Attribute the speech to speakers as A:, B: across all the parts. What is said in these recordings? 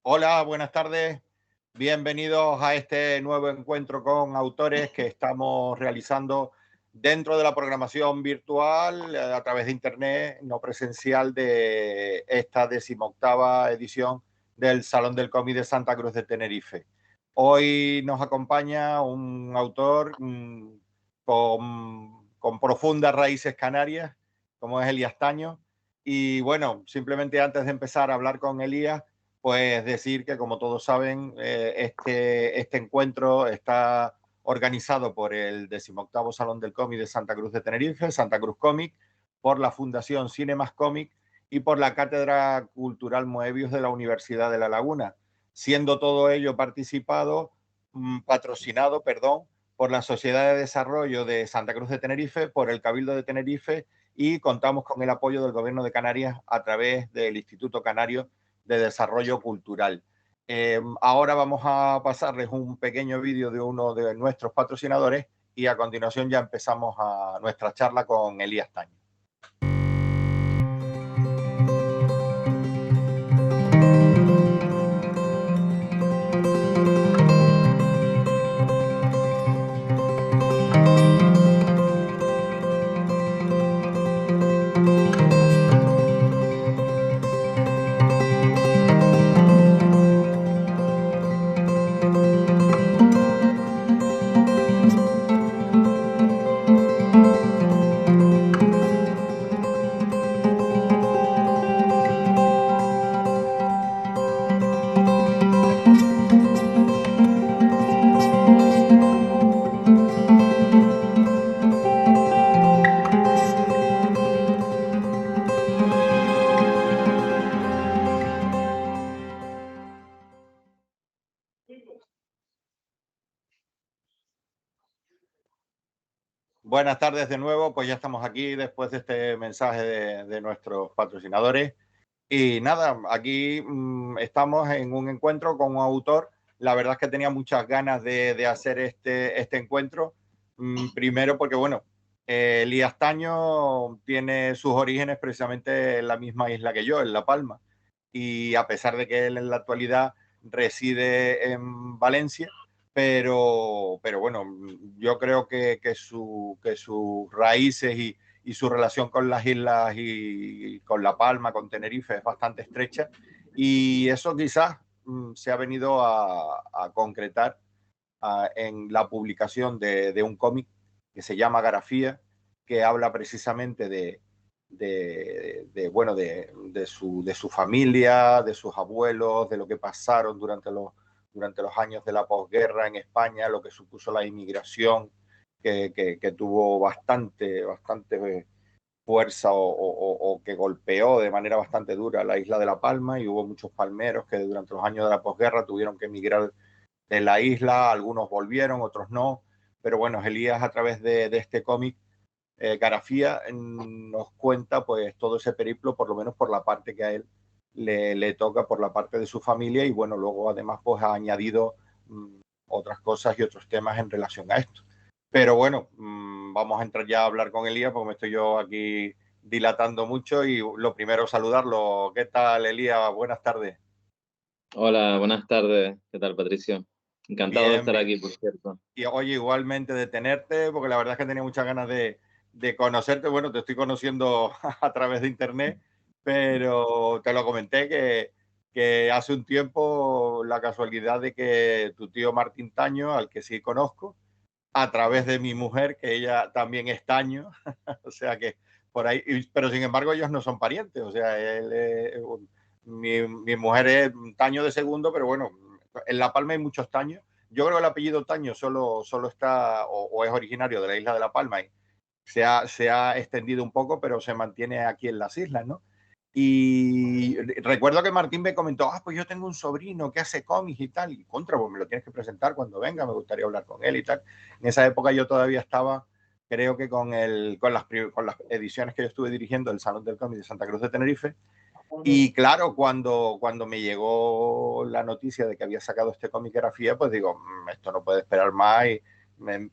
A: Hola, buenas tardes. Bienvenidos a este nuevo encuentro con autores que estamos realizando dentro de la programación virtual a través de internet, no presencial, de esta 18ª edición del Salón del Cómic de Santa Cruz de Tenerife. Hoy nos acompaña un autor con profundas raíces canarias, como es Elías Taño. Y bueno, simplemente antes de empezar a hablar con Elías, pues decir que, como todos saben, este encuentro está organizado por el 18º Salón del Cómic de Santa Cruz de Tenerife, Santa Cruz Cómic, por la Fundación Cinemas Cómic y por la Cátedra Cultural Moebius de la Universidad de La Laguna, siendo todo ello patrocinado, por la Sociedad de Desarrollo de Santa Cruz de Tenerife, por el Cabildo de Tenerife, y contamos con el apoyo del Gobierno de Canarias a través del Instituto Canario de Desarrollo Cultural. Ahora vamos a pasarles un pequeño vídeo de uno de nuestros patrocinadores y a continuación ya empezamos a nuestra charla con Elías Taño. Buenas tardes de nuevo, pues ya estamos aquí después de este mensaje de nuestros patrocinadores. Y nada, aquí estamos en un encuentro con un autor. La verdad es que tenía muchas ganas de hacer este encuentro. Primero porque, bueno, Elías Taño tiene sus orígenes precisamente en la misma isla que yo, en La Palma. Y a pesar de que él en la actualidad reside en Valencia, pero bueno, yo creo que sus raíces y su relación con las islas y con La Palma, con Tenerife, es bastante estrecha. Y eso quizás se ha venido a concretar en la publicación de un cómic que se llama Garafía, que habla precisamente de su familia, de sus abuelos, de lo que pasaron durante los años de la posguerra en España, lo que supuso la inmigración, que tuvo bastante fuerza o que golpeó de manera bastante dura la isla de La Palma, y hubo muchos palmeros que durante los años de la posguerra tuvieron que emigrar de la isla. Algunos volvieron, otros no, pero bueno, Elías, a través de este cómic, Garafía, nos cuenta pues todo ese periplo, por lo menos por la parte que a él le toca, por la parte de su familia. Y bueno, luego además pues ha añadido otras cosas y otros temas en relación a esto. Pero bueno, vamos a entrar ya a hablar con Elías, porque me estoy yo aquí dilatando mucho. Y lo primero, saludarlo. ¿Qué tal, Elías? Buenas tardes.
B: Hola, buenas tardes. ¿Qué tal, Patricio? Encantado de
A: Bien,
B: estar
A: bien.
B: aquí, por cierto.
A: Y oye, igualmente de tenerte, porque la verdad es que tenía muchas ganas de conocerte. Bueno, te estoy conociendo a través de internet, pero te lo comenté que hace un tiempo la casualidad de que tu tío Martín Taño, al que sí conozco, a través de mi mujer, que ella también es Taño, o sea que por ahí, pero sin embargo ellos no son parientes. O sea, mi mujer es Taño de segundo, pero bueno, en La Palma hay muchos Taños. Yo creo que el apellido Taño solo está o es originario de la isla de La Palma, y se ha extendido un poco, pero se mantiene aquí en las islas, ¿no? Y recuerdo que Martín me comentó, pues yo tengo un sobrino que hace cómics y tal, y contra, pues me lo tienes que presentar cuando venga, me gustaría hablar con él y tal. En esa época yo todavía estaba, creo que con las ediciones que yo estuve dirigiendo del Salón del Cómic de Santa Cruz de Tenerife. Y claro, cuando me llegó la noticia de que había sacado este cómic Grafía, pues digo, esto no puede esperar más. Y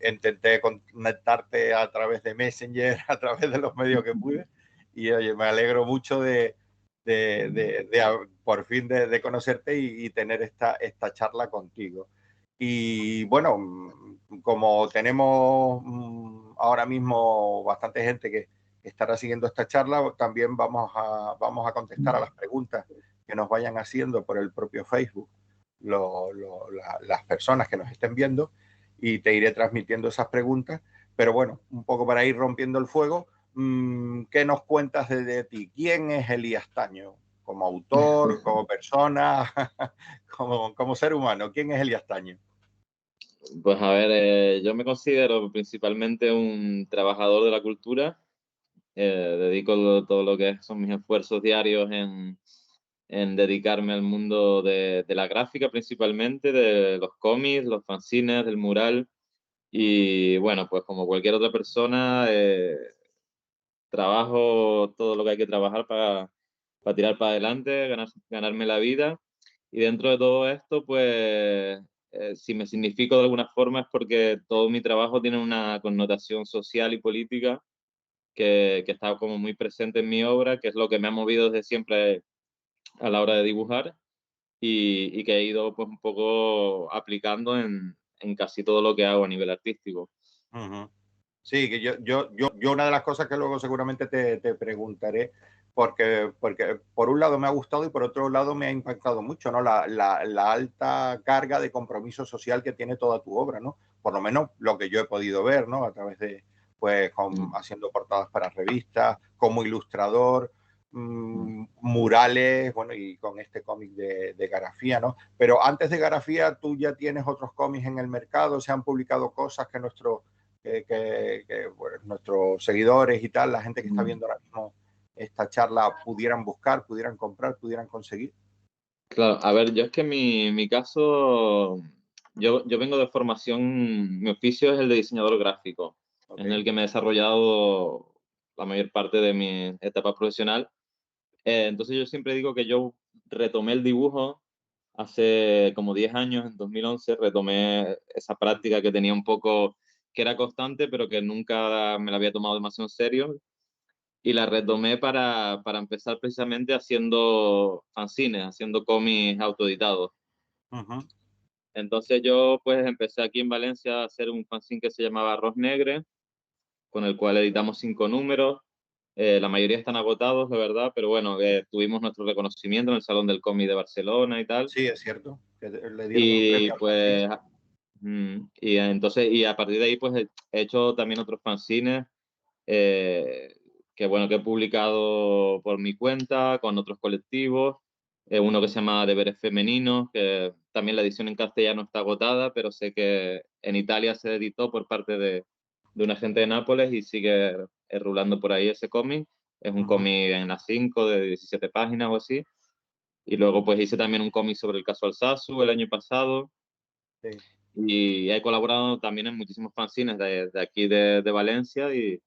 A: intenté conectarte a través de Messenger, a través de los medios que pude. Y oye, me alegro mucho de por fin de conocerte y tener esta charla contigo. Y bueno, como tenemos ahora mismo bastante gente que estará siguiendo esta charla, también vamos a contestar a las preguntas que nos vayan haciendo por el propio Facebook las personas que nos estén viendo, y te iré transmitiendo esas preguntas. Pero bueno, un poco para ir rompiendo el fuego, ¿qué nos cuentas de ti? ¿Quién es Elías Taño? Como autor, como persona, como ser humano, ¿quién es Elías Taño?
B: Pues a ver, yo me considero principalmente un trabajador de la cultura. Dedico todo lo que son mis esfuerzos diarios en dedicarme al mundo de la gráfica principalmente, de los cómics, los fanzines, del mural. Y bueno, pues como cualquier otra persona, trabajo todo lo que hay que trabajar para tirar para adelante, ganarme la vida. Y dentro de todo esto, pues, si me significo de alguna forma es porque todo mi trabajo tiene una connotación social y política que está como muy presente en mi obra, que es lo que me ha movido desde siempre a la hora de dibujar y que he ido pues un poco aplicando en casi todo lo que hago a nivel artístico.
A: Uh-huh. Sí, que yo una de las cosas que luego seguramente te preguntaré, porque por un lado me ha gustado y por otro lado me ha impactado mucho, ¿no? La alta carga de compromiso social que tiene toda tu obra, ¿no? Por lo menos lo que yo he podido ver, ¿no? A través de, pues, haciendo portadas para revistas, como ilustrador, murales, bueno, y con este cómic de Garafía, ¿no? Pero antes de Garafía, tú ya tienes otros cómics en el mercado, se han publicado cosas que bueno, nuestros seguidores y tal, la gente que está viendo ahora mismo esta charla, pudieran buscar, pudieran comprar, pudieran conseguir.
B: Claro, a ver, yo es que mi caso, yo vengo de formación, mi oficio es el de diseñador gráfico, en
A: Okay.
B: el que me he desarrollado la mayor parte de mi etapa profesional. Entonces yo siempre digo que yo retomé el dibujo hace como 10 años, en 2011, retomé esa práctica que tenía un poco, que era constante, pero que nunca me la había tomado demasiado en serio. Y la retomé para empezar precisamente haciendo fanzines, haciendo cómics autoeditados.
A: Uh-huh.
B: Entonces yo pues empecé aquí en Valencia a hacer un fanzine que se llamaba Arroz Negre, con el cual editamos 5 números. La mayoría están agotados, la verdad, pero bueno, tuvimos nuestro reconocimiento en el Salón del Cómic de Barcelona y tal.
A: Sí, es cierto, que le dieron un
B: Y
A: premio al fanzine.
B: pues, y entonces, y a partir de ahí pues he hecho también otros fanzines eh, que bueno, que he publicado por mi cuenta, con otros colectivos. Uno que se llama Deberes Femeninos, que también la edición en castellano está agotada, pero sé que en Italia se editó por parte de una gente de Nápoles y sigue rulando por ahí ese cómic. Es un
A: Uh-huh.
B: cómic en A5 de 17 páginas o así. Y luego pues hice también un cómic sobre el caso Alsasu el año pasado.
A: Sí.
B: Y he colaborado también en muchísimos fanzines de aquí de Valencia y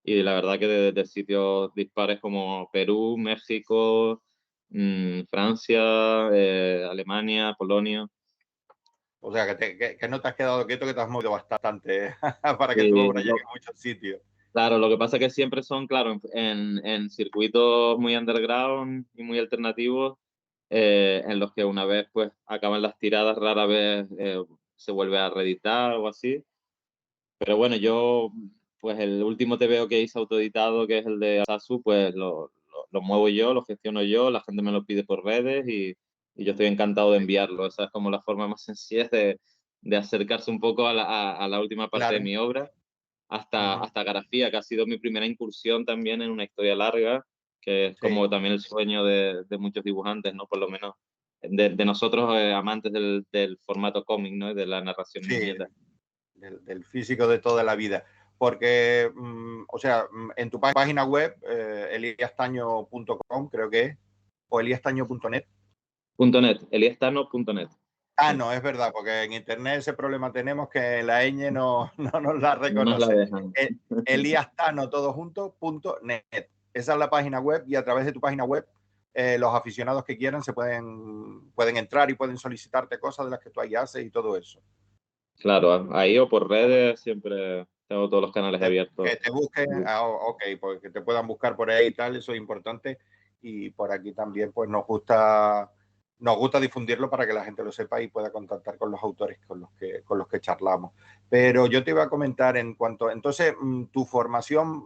B: la verdad que de sitios dispares como Perú, México, Francia, Alemania, Polonia.
A: O sea, que no te has quedado quieto, que te has movido bastante para que tu
B: Y
A: obra llegue a muchos sitios.
B: claro, lo que pasa es que siempre son, claro, en circuitos muy underground y muy alternativos, en los que una vez pues acaban las tiradas, rara vez se vuelve a reeditar o así. Pero bueno, yo, pues el último TVO que hice autoeditado, que es el de Asasu, pues lo muevo yo, lo gestiono yo, la gente me lo pide por redes y yo estoy encantado de enviarlo. Esa es como la forma más sencilla de acercarse un poco a la última parte de
A: Claro.
B: mi obra,
A: Uh-huh.
B: hasta Garafía, que ha sido mi primera incursión también en una historia larga, que es
A: Sí,
B: como también el sueño de muchos dibujantes, ¿no? Por lo menos de nosotros amantes del formato cómic, ¿no? Y de la narración en
A: sí,
B: viñeta.
A: del físico de toda la vida. Porque, o sea, en tu página web, eliastaño.com, creo que es, o eliastaño.net.
B: .net, eliastano.net.
A: Ah,
B: Sí,
A: no, es verdad, porque en internet ese problema tenemos, que la ñ no nos la
B: no nos la
A: reconoce.
B: dejan.
A: Eliastano, todo junto, .net. Esa es la página web, y a través de tu página web, los aficionados que quieran pueden entrar y pueden solicitarte cosas de las que tú ahí haces y todo eso.
B: Claro, ahí o por redes siempre tengo todos los canales abiertos.
A: Que te busquen, ok, pues que te puedan buscar por ahí y tal, eso es importante. Y por aquí también, pues nos gusta nos gusta difundirlo para que la gente lo sepa y pueda contactar con los autores con los que charlamos. Pero yo te iba a comentar en cuanto, entonces, tu formación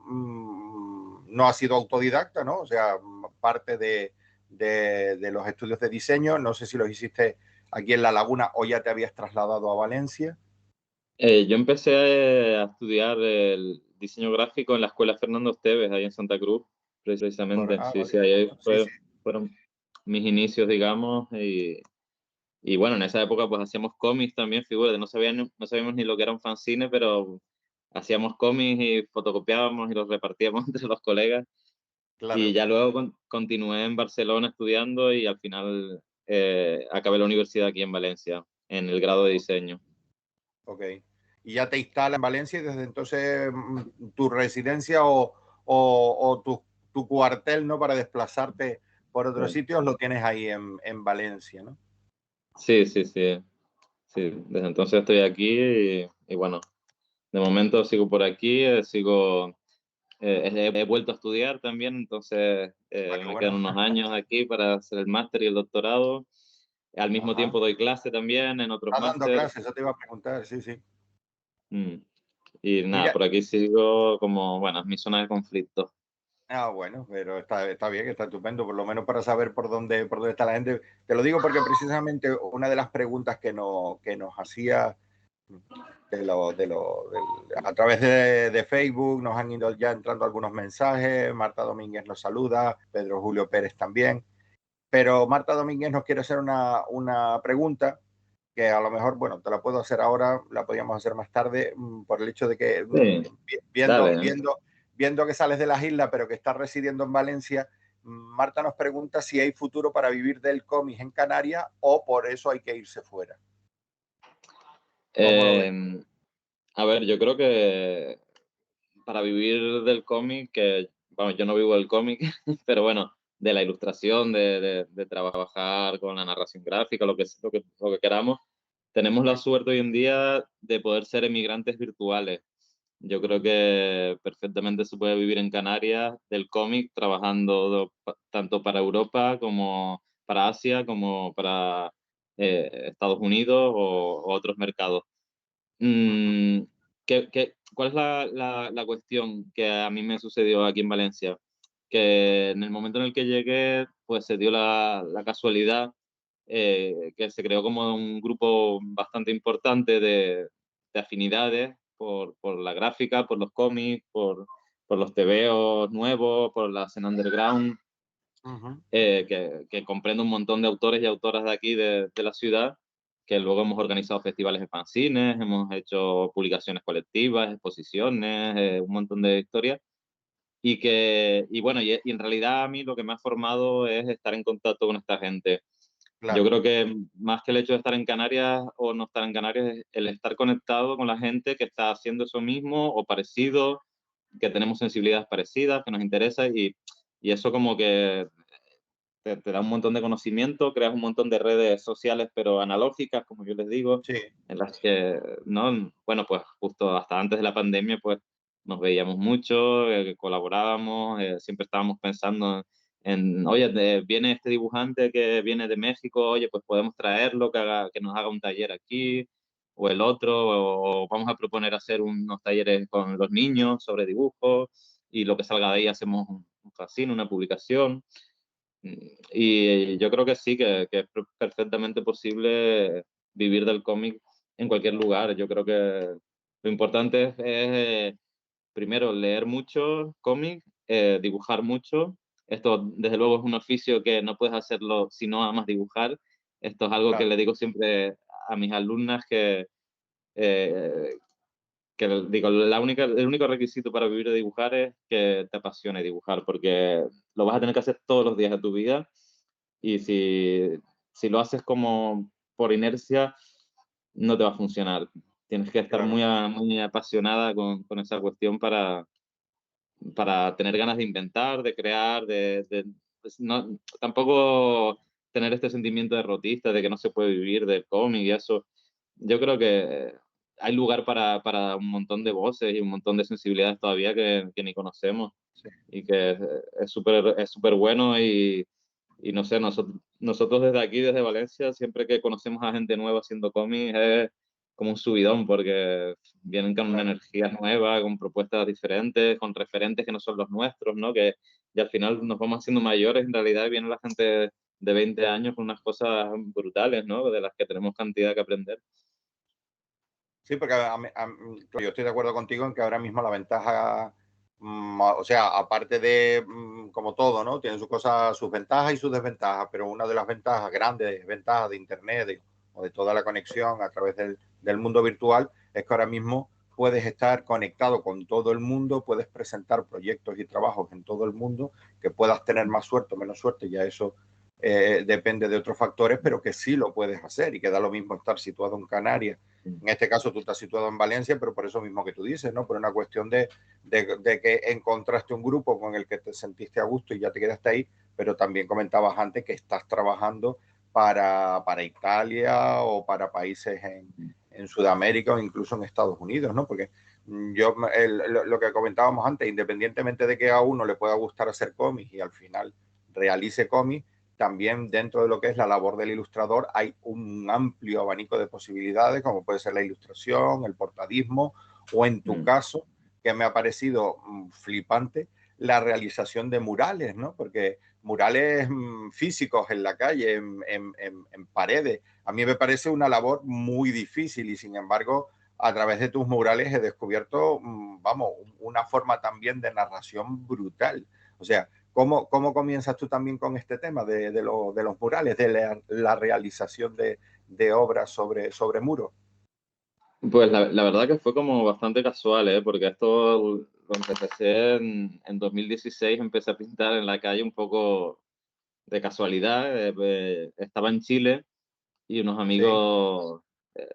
A: no ha sido autodidacta, ¿no? O sea, parte de los estudios de diseño, no sé si los hiciste aquí en La Laguna o ya te habías trasladado a Valencia.
B: Yo empecé a estudiar el diseño gráfico en la Escuela Fernando Esteves, ahí en Santa Cruz, precisamente. Sí,
A: Vale.
B: sí, ahí
A: Sí, sí.
B: fueron mis inicios, digamos, y bueno, en esa época pues hacíamos cómics también, figúrate, no sabíamos ni lo que era un fanzine, pero hacíamos cómics y fotocopiábamos y los repartíamos entre los colegas. Y
A: Claro,
B: ya luego continué en Barcelona estudiando y al final acabé la universidad aquí en Valencia, en el grado de diseño.
A: ok. Y ya te instala en Valencia y desde entonces tu residencia o tu cuartel, ¿no? Para desplazarte por otros
B: Sí,
A: sitios lo tienes ahí en Valencia, ¿no?
B: sí, sí, sí. Sí, desde entonces estoy aquí y bueno, de momento sigo por aquí, he vuelto a estudiar también, entonces
A: Ah, qué
B: me
A: bueno.
B: quedan unos años aquí para hacer el máster y el doctorado. Al mismo
A: Ajá.
B: tiempo doy clase también en otros
A: Estás dando
B: máster.
A: clases, eso te iba a preguntar, sí, sí.
B: Mm. Y nada,
A: Mira,
B: por aquí sigo como, bueno, es mi zona de conflicto.
A: bueno, pero está bien, está estupendo, por lo menos para saber por dónde está la gente. Te lo digo porque precisamente una de las preguntas que nos hacía a través de Facebook nos han ido ya entrando algunos mensajes. Marta Domínguez nos saluda, Pedro Julio Pérez también. Pero Marta Domínguez nos quiere hacer una pregunta que a lo mejor, bueno, te la puedo hacer ahora, la podríamos hacer más tarde, por el hecho de que
B: Sí,
A: viendo,
B: dale.
A: viendo, viendo que sales de las islas, pero que estás residiendo en Valencia, Marta nos pregunta si hay futuro para vivir del cómic en Canarias o por eso hay que irse fuera. ¿Cómo lo ves?
B: Eh, a ver, yo creo que para vivir del cómic, que, vamos, yo no vivo del cómic, pero bueno, de la ilustración, de trabajar con la narración gráfica, lo que queramos, tenemos la suerte hoy en día de poder ser emigrantes virtuales. Yo creo que perfectamente se puede vivir en Canarias del cómic, trabajando tanto para Europa como para Asia, como para Estados Unidos o otros mercados. Mm, ¿Cuál es la cuestión que a mí me sucedió aquí en Valencia? Que en el momento en el que llegué, pues se dio la casualidad que se creó como un grupo bastante importante de afinidades por la gráfica, por los cómics, por los tebeos nuevos, por la escena underground,
A: Ujú.
B: que comprende un montón de autores y autoras de aquí, de la ciudad, que luego hemos organizado festivales de fanzines, hemos hecho publicaciones colectivas, exposiciones, un montón de historias. Y bueno, y en realidad a mí lo que me ha formado es estar en contacto con esta gente. Yo
A: Claro,
B: creo que más que el hecho de estar en Canarias o no estar en Canarias, es el estar conectado con la gente que está haciendo eso mismo o parecido, que tenemos sensibilidades parecidas, que nos interesa y eso como que te da un montón de conocimiento, creas un montón de redes sociales, pero analógicas, como yo les digo,
A: sí,
B: en las que, ¿no? Bueno, pues justo hasta antes de la pandemia, pues nos veíamos mucho, colaborábamos, siempre estábamos pensando oye, viene este dibujante que viene de México, oye, pues podemos traerlo, que nos haga un taller aquí, o el otro, o vamos a proponer hacer unos talleres con los niños sobre dibujo, y lo que salga de ahí hacemos un fanzine, una publicación. Y yo creo que sí, que es perfectamente posible vivir del cómic en cualquier lugar. Yo creo que lo importante primero, leer mucho cómic, dibujar mucho. Esto, desde luego, es un oficio que no puedes hacerlo si no amas dibujar. Esto es algo que
A: claro,
B: le digo siempre a mis alumnas eh, digo, el único requisito para vivir de dibujar es que te apasione dibujar, porque lo vas a tener que hacer todos los días de tu vida y si lo haces como por inercia, no te va a funcionar. Tienes que estar
A: claro.
B: muy apasionada con esa cuestión para tener ganas de inventar, de crear, pues no, tampoco tener este sentimiento derrotista de que no se puede vivir del cómic y eso. Yo creo que hay lugar para un montón de voces y un montón de sensibilidades todavía que ni conocemos
A: Sí.
B: y que es súper bueno y no sé, nosotros desde aquí, desde Valencia, siempre que conocemos a gente nueva haciendo cómics, es como un subidón, porque vienen con una
A: Claro.
B: energía nueva, con propuestas diferentes, con referentes que no son los nuestros, ¿no? Que y al final nos vamos haciendo mayores, en realidad, y viene la gente de 20 años con unas cosas brutales, ¿no? De las que tenemos cantidad que aprender.
A: Sí, porque yo estoy de acuerdo contigo en que ahora mismo la ventaja, o sea, aparte de, como todo, ¿no? Tiene sus cosas, sus ventajas y sus desventajas, pero una de las ventajas, grandes ventajas de Internet o de toda la conexión a través del mundo virtual es que ahora mismo puedes estar conectado con todo el mundo, puedes presentar proyectos y trabajos en todo el mundo, que puedas tener más suerte o menos suerte, ya eso depende de otros factores, pero que sí lo puedes hacer y que da lo mismo estar situado en Canarias. En este caso tú estás situado en Valencia, pero por eso mismo que tú dices, ¿no? Por una cuestión de que encontraste un grupo con el que te sentiste a gusto y ya te quedaste ahí, pero también comentabas antes que estás trabajando para Italia o para países en Sudamérica o incluso en Estados Unidos, ¿no? Porque yo, lo que comentábamos antes, independientemente de que a uno le pueda gustar hacer cómics y al final realice cómics, también dentro de lo que es la labor del ilustrador hay un amplio abanico de posibilidades, como puede ser la ilustración, el portadismo, o en tu
B: Mm.
A: caso, que me ha parecido flipante, la realización de murales, ¿no? Porque murales físicos en la calle, en paredes, a mí me parece una labor muy difícil y sin embargo, a través de tus murales he descubierto, vamos, una forma también de narración brutal. O sea, ¿cómo comienzas tú también con este tema de los murales, de la realización de obras sobre muros?
B: Pues la verdad que fue como bastante casual, ¿eh? Porque esto lo empecé a hacer en 2016, empecé a pintar en la calle un poco de casualidad. Estaba en Chile y unos
A: Sí,
B: amigos eh,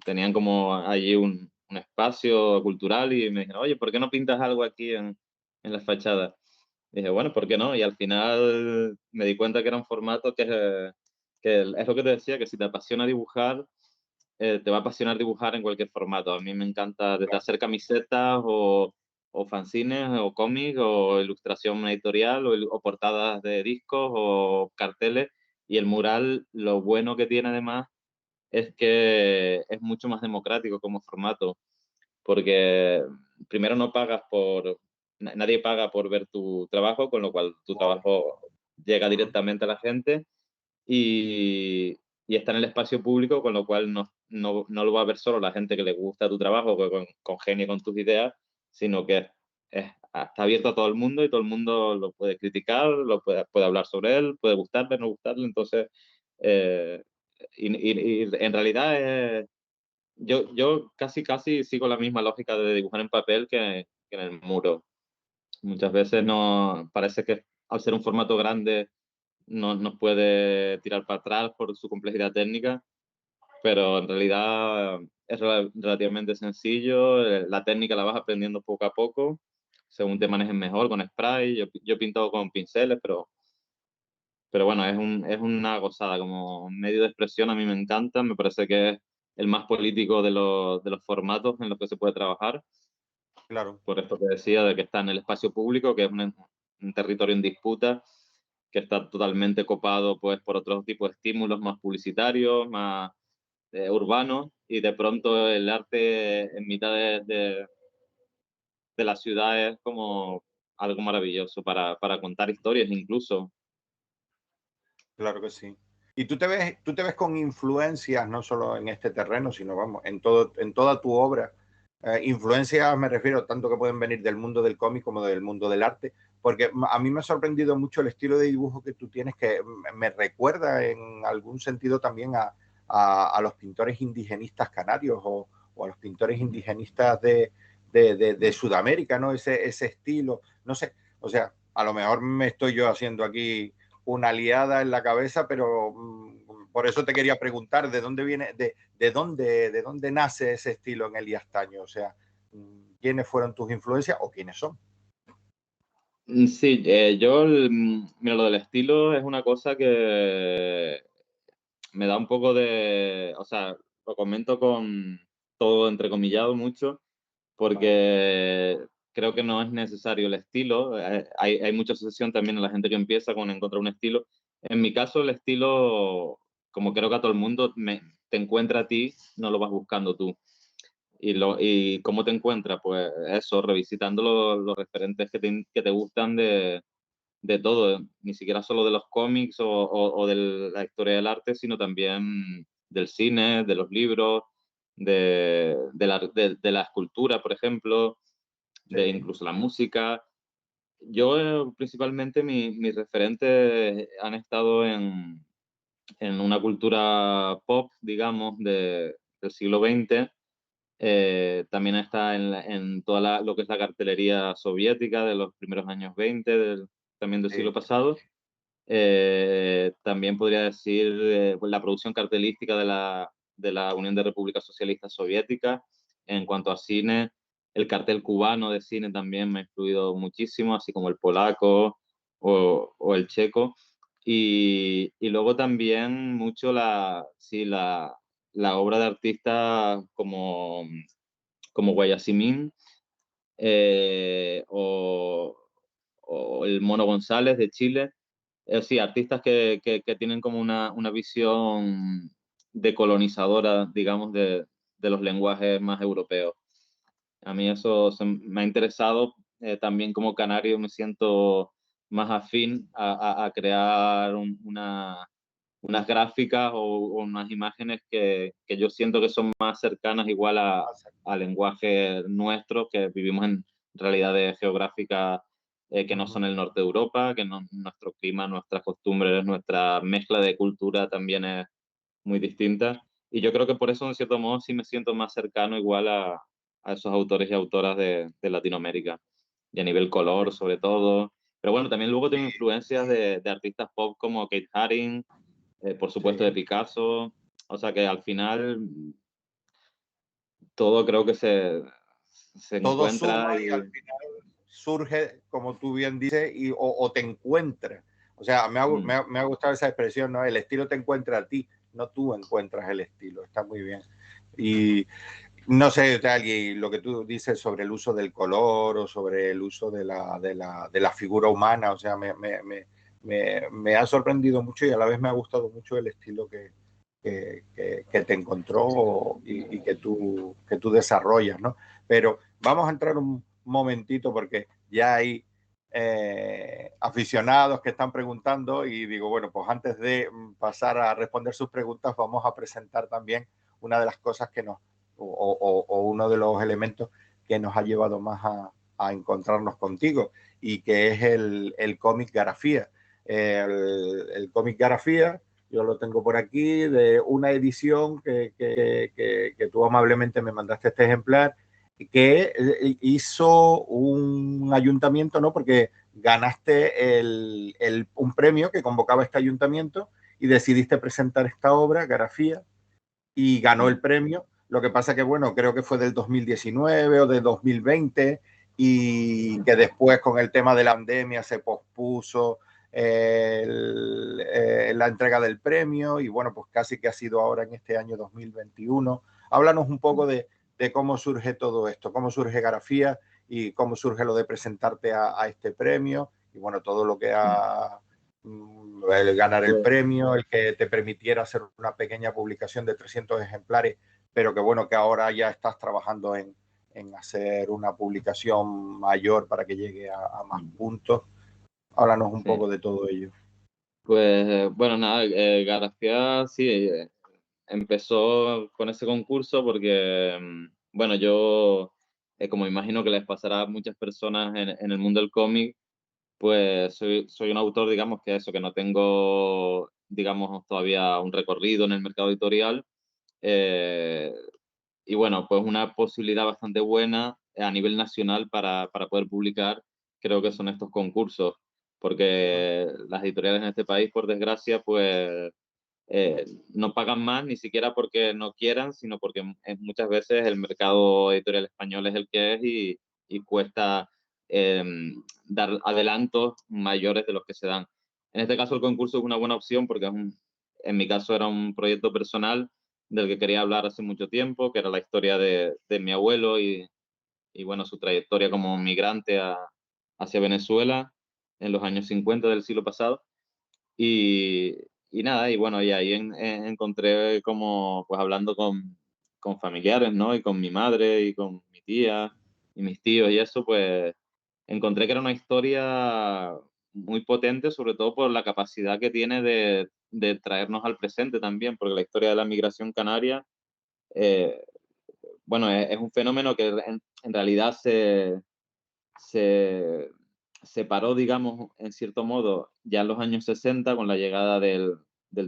B: tenían como allí un espacio cultural y me dijeron, oye, ¿por qué no pintas algo aquí en la fachada? Y dije, bueno, ¿por qué no? Y al final me di cuenta que era un formato que es lo que te decía, que si te apasiona dibujar, te va a apasionar dibujar en cualquier formato. A mí me encanta desde
A: claro,
B: hacer camisetas o fanzines o cómics o ilustración editorial o portadas de discos o carteles. Y el mural, lo bueno que tiene además es que es mucho más democrático como formato, porque primero no pagas nadie paga por ver tu trabajo, con lo cual tu
A: vale.
B: trabajo llega
A: Ujú.
B: directamente a la gente y está en el espacio público, con lo cual no lo va a ver solo la gente que le gusta tu trabajo, que congenie con tus ideas, sino que está abierto a todo el mundo y todo el mundo lo puede criticar, puede hablar sobre él, puede gustarle, no gustarle. Entonces, eh, y en realidad yo casi sigo la misma lógica de dibujar en papel que en el muro. Muchas veces no parece que al ser un formato grande no nos puede tirar para atrás por su complejidad técnica, pero en realidad es relativamente sencillo. La técnica la vas aprendiendo poco a poco, según te manejes mejor con spray. Yo pinto con pinceles, pero bueno, es una gozada. Como medio de expresión a mí me encanta, me parece que es el más político de los formatos en los que se puede trabajar.
A: Claro,
B: Por esto que decía, de que está en el espacio público, que es un territorio en disputa, que está totalmente copado pues, por otros tipos de estímulos más publicitarios, más urbanos, y de pronto el arte en mitad de la ciudad es como algo maravilloso para contar historias incluso.
A: claro que sí. Y tú te ves con influencias, no solo en este terreno, sino vamos, en toda tu obra. Influencias me refiero tanto que pueden venir del mundo del cómic como del mundo del arte, porque a mí me ha sorprendido mucho el estilo de dibujo que tú tienes, que me recuerda en algún sentido también a los pintores indigenistas canarios o a los pintores indigenistas de Sudamérica, ¿no? Ese estilo, no sé, o sea, a lo mejor me estoy yo haciendo aquí una liada en la cabeza, pero por eso te quería preguntar de dónde viene, de dónde nace ese estilo en Elías Taño, o sea, quiénes fueron tus influencias o quiénes son.
B: Sí, mira, lo del estilo es una cosa que me da un poco de, o sea, lo comento con todo entrecomillado mucho,
A: Vale,
B: porque creo que no es necesario el estilo. Hay mucha obsesión también en la gente que empieza con encontrar un estilo, En mi caso, el estilo, como creo que a todo el mundo, te encuentra a ti, no lo vas buscando tú. ¿Y cómo te encuentras? Pues eso, revisitando los referentes que te gustan de todo, ni siquiera solo de los cómics o de la historia del arte, sino también del cine, de los libros, de la escultura, por ejemplo, de
A: Sí,
B: incluso la música. Yo principalmente mis referentes han estado en una cultura pop, digamos, del siglo XX. También está en toda lo que es la cartelería soviética de los primeros años 20, también del siglo
A: sí,
B: pasado. También podría decir pues la producción cartelística de la Unión de Repúblicas Socialistas Soviéticas. En cuanto a cine, el cartel cubano de cine también me ha influido muchísimo, así como el polaco o el checo. Y luego también mucho sí, la obra de artistas como Guayasamín, eh, o, o el Mono González de Chile. Sí, artistas que tienen como una visión decolonizadora, digamos, de los lenguajes más europeos. A mí eso me ha interesado. También como canario me siento más afín a crear unas gráficas o unas imágenes que yo siento que son más cercanas igual al lenguaje nuestro, que vivimos en realidades geográficas que no
A: ujú,
B: son el norte de Europa, que nuestro clima, nuestras costumbres, nuestra mezcla de cultura también es muy distinta. Y yo creo que por eso, en cierto modo, sí me siento más cercano igual a esos autores y autoras de Latinoamérica. Y a nivel color, sobre todo. Pero bueno, también luego tengo influencias de artistas pop como Kate Haring, por supuesto de
A: sí.
B: Picasso. O sea que al final todo creo que se
A: Todo suma
B: encuentra
A: y al
B: y...
A: final surge, como tú bien dices, o te encuentra. O sea,
B: Mm.
A: me ha gustado esa expresión, ¿no? El estilo te encuentra a ti, no tú encuentras el estilo. Está muy bien. Y no sé, tal, y lo que tú dices sobre el uso del color o sobre el uso de la figura humana, o sea, me ha sorprendido mucho y a la vez me ha gustado mucho el estilo que te encontró y que tú desarrollas, ¿no? Pero vamos a entrar un momentito porque ya hay aficionados que están preguntando y digo, bueno, pues antes de pasar a responder sus preguntas, vamos a presentar también una de las cosas que nos, o uno de los elementos que nos ha llevado más a encontrarnos contigo y que es el cómic Garafía. El cómic Garafía, yo lo tengo por aquí, de una edición que tú amablemente me mandaste este ejemplar, que hizo un ayuntamiento, ¿no? Porque ganaste un premio que convocaba este ayuntamiento y decidiste presentar esta obra, Garafía, y ganó el
B: Mm.
A: premio. Lo que pasa que, bueno, creo que fue del 2019 o de 2020 y que después con el tema de la pandemia se pospuso la entrega del premio y bueno, pues casi que ha sido ahora en este año 2021. Háblanos un poco de cómo surge todo esto, cómo surge Garafía y cómo surge lo de presentarte a este premio y bueno, todo lo que
B: Mm.
A: ha el ganar el
B: Pues,
A: premio, el que te permitiera hacer una pequeña publicación de 300 ejemplares, pero que bueno, que ahora ya estás trabajando en hacer una publicación mayor para que llegue a más
B: mm,
A: puntos. Háblanos un
B: sí.
A: poco de todo ello.
B: Pues bueno, nada, García sí, empezó con ese concurso porque, bueno, yo, como imagino que les pasará a muchas personas en el mundo del cómic, pues soy un autor, digamos, que eso, que no tengo, digamos, todavía un recorrido en el mercado editorial. eh, y bueno, pues una posibilidad bastante buena a nivel nacional para poder publicar, creo que son estos concursos, porque las editoriales en este país, por desgracia, pues no pagan más ni siquiera porque no quieran, sino porque muchas veces el mercado editorial español es el que es y cuesta eh, dar adelantos mayores de los que se dan. En este caso el concurso es una buena opción porque en mi caso era un proyecto personal del que quería hablar hace mucho tiempo, que era la historia de mi abuelo y bueno, su trayectoria como migrante hacia Venezuela en los años 50 del siglo pasado. Y, y nada, y bueno, y ahí encontré como, pues hablando con familiares, ¿no? Y con mi madre y con mi tía y mis tíos y eso, pues encontré que era una historia muy potente, sobre todo por la capacidad que tiene de traernos al presente también, porque la historia de la migración canaria, eh, bueno, es un fenómeno que en realidad se separó, digamos, en cierto modo, ya en los años 60 con la llegada del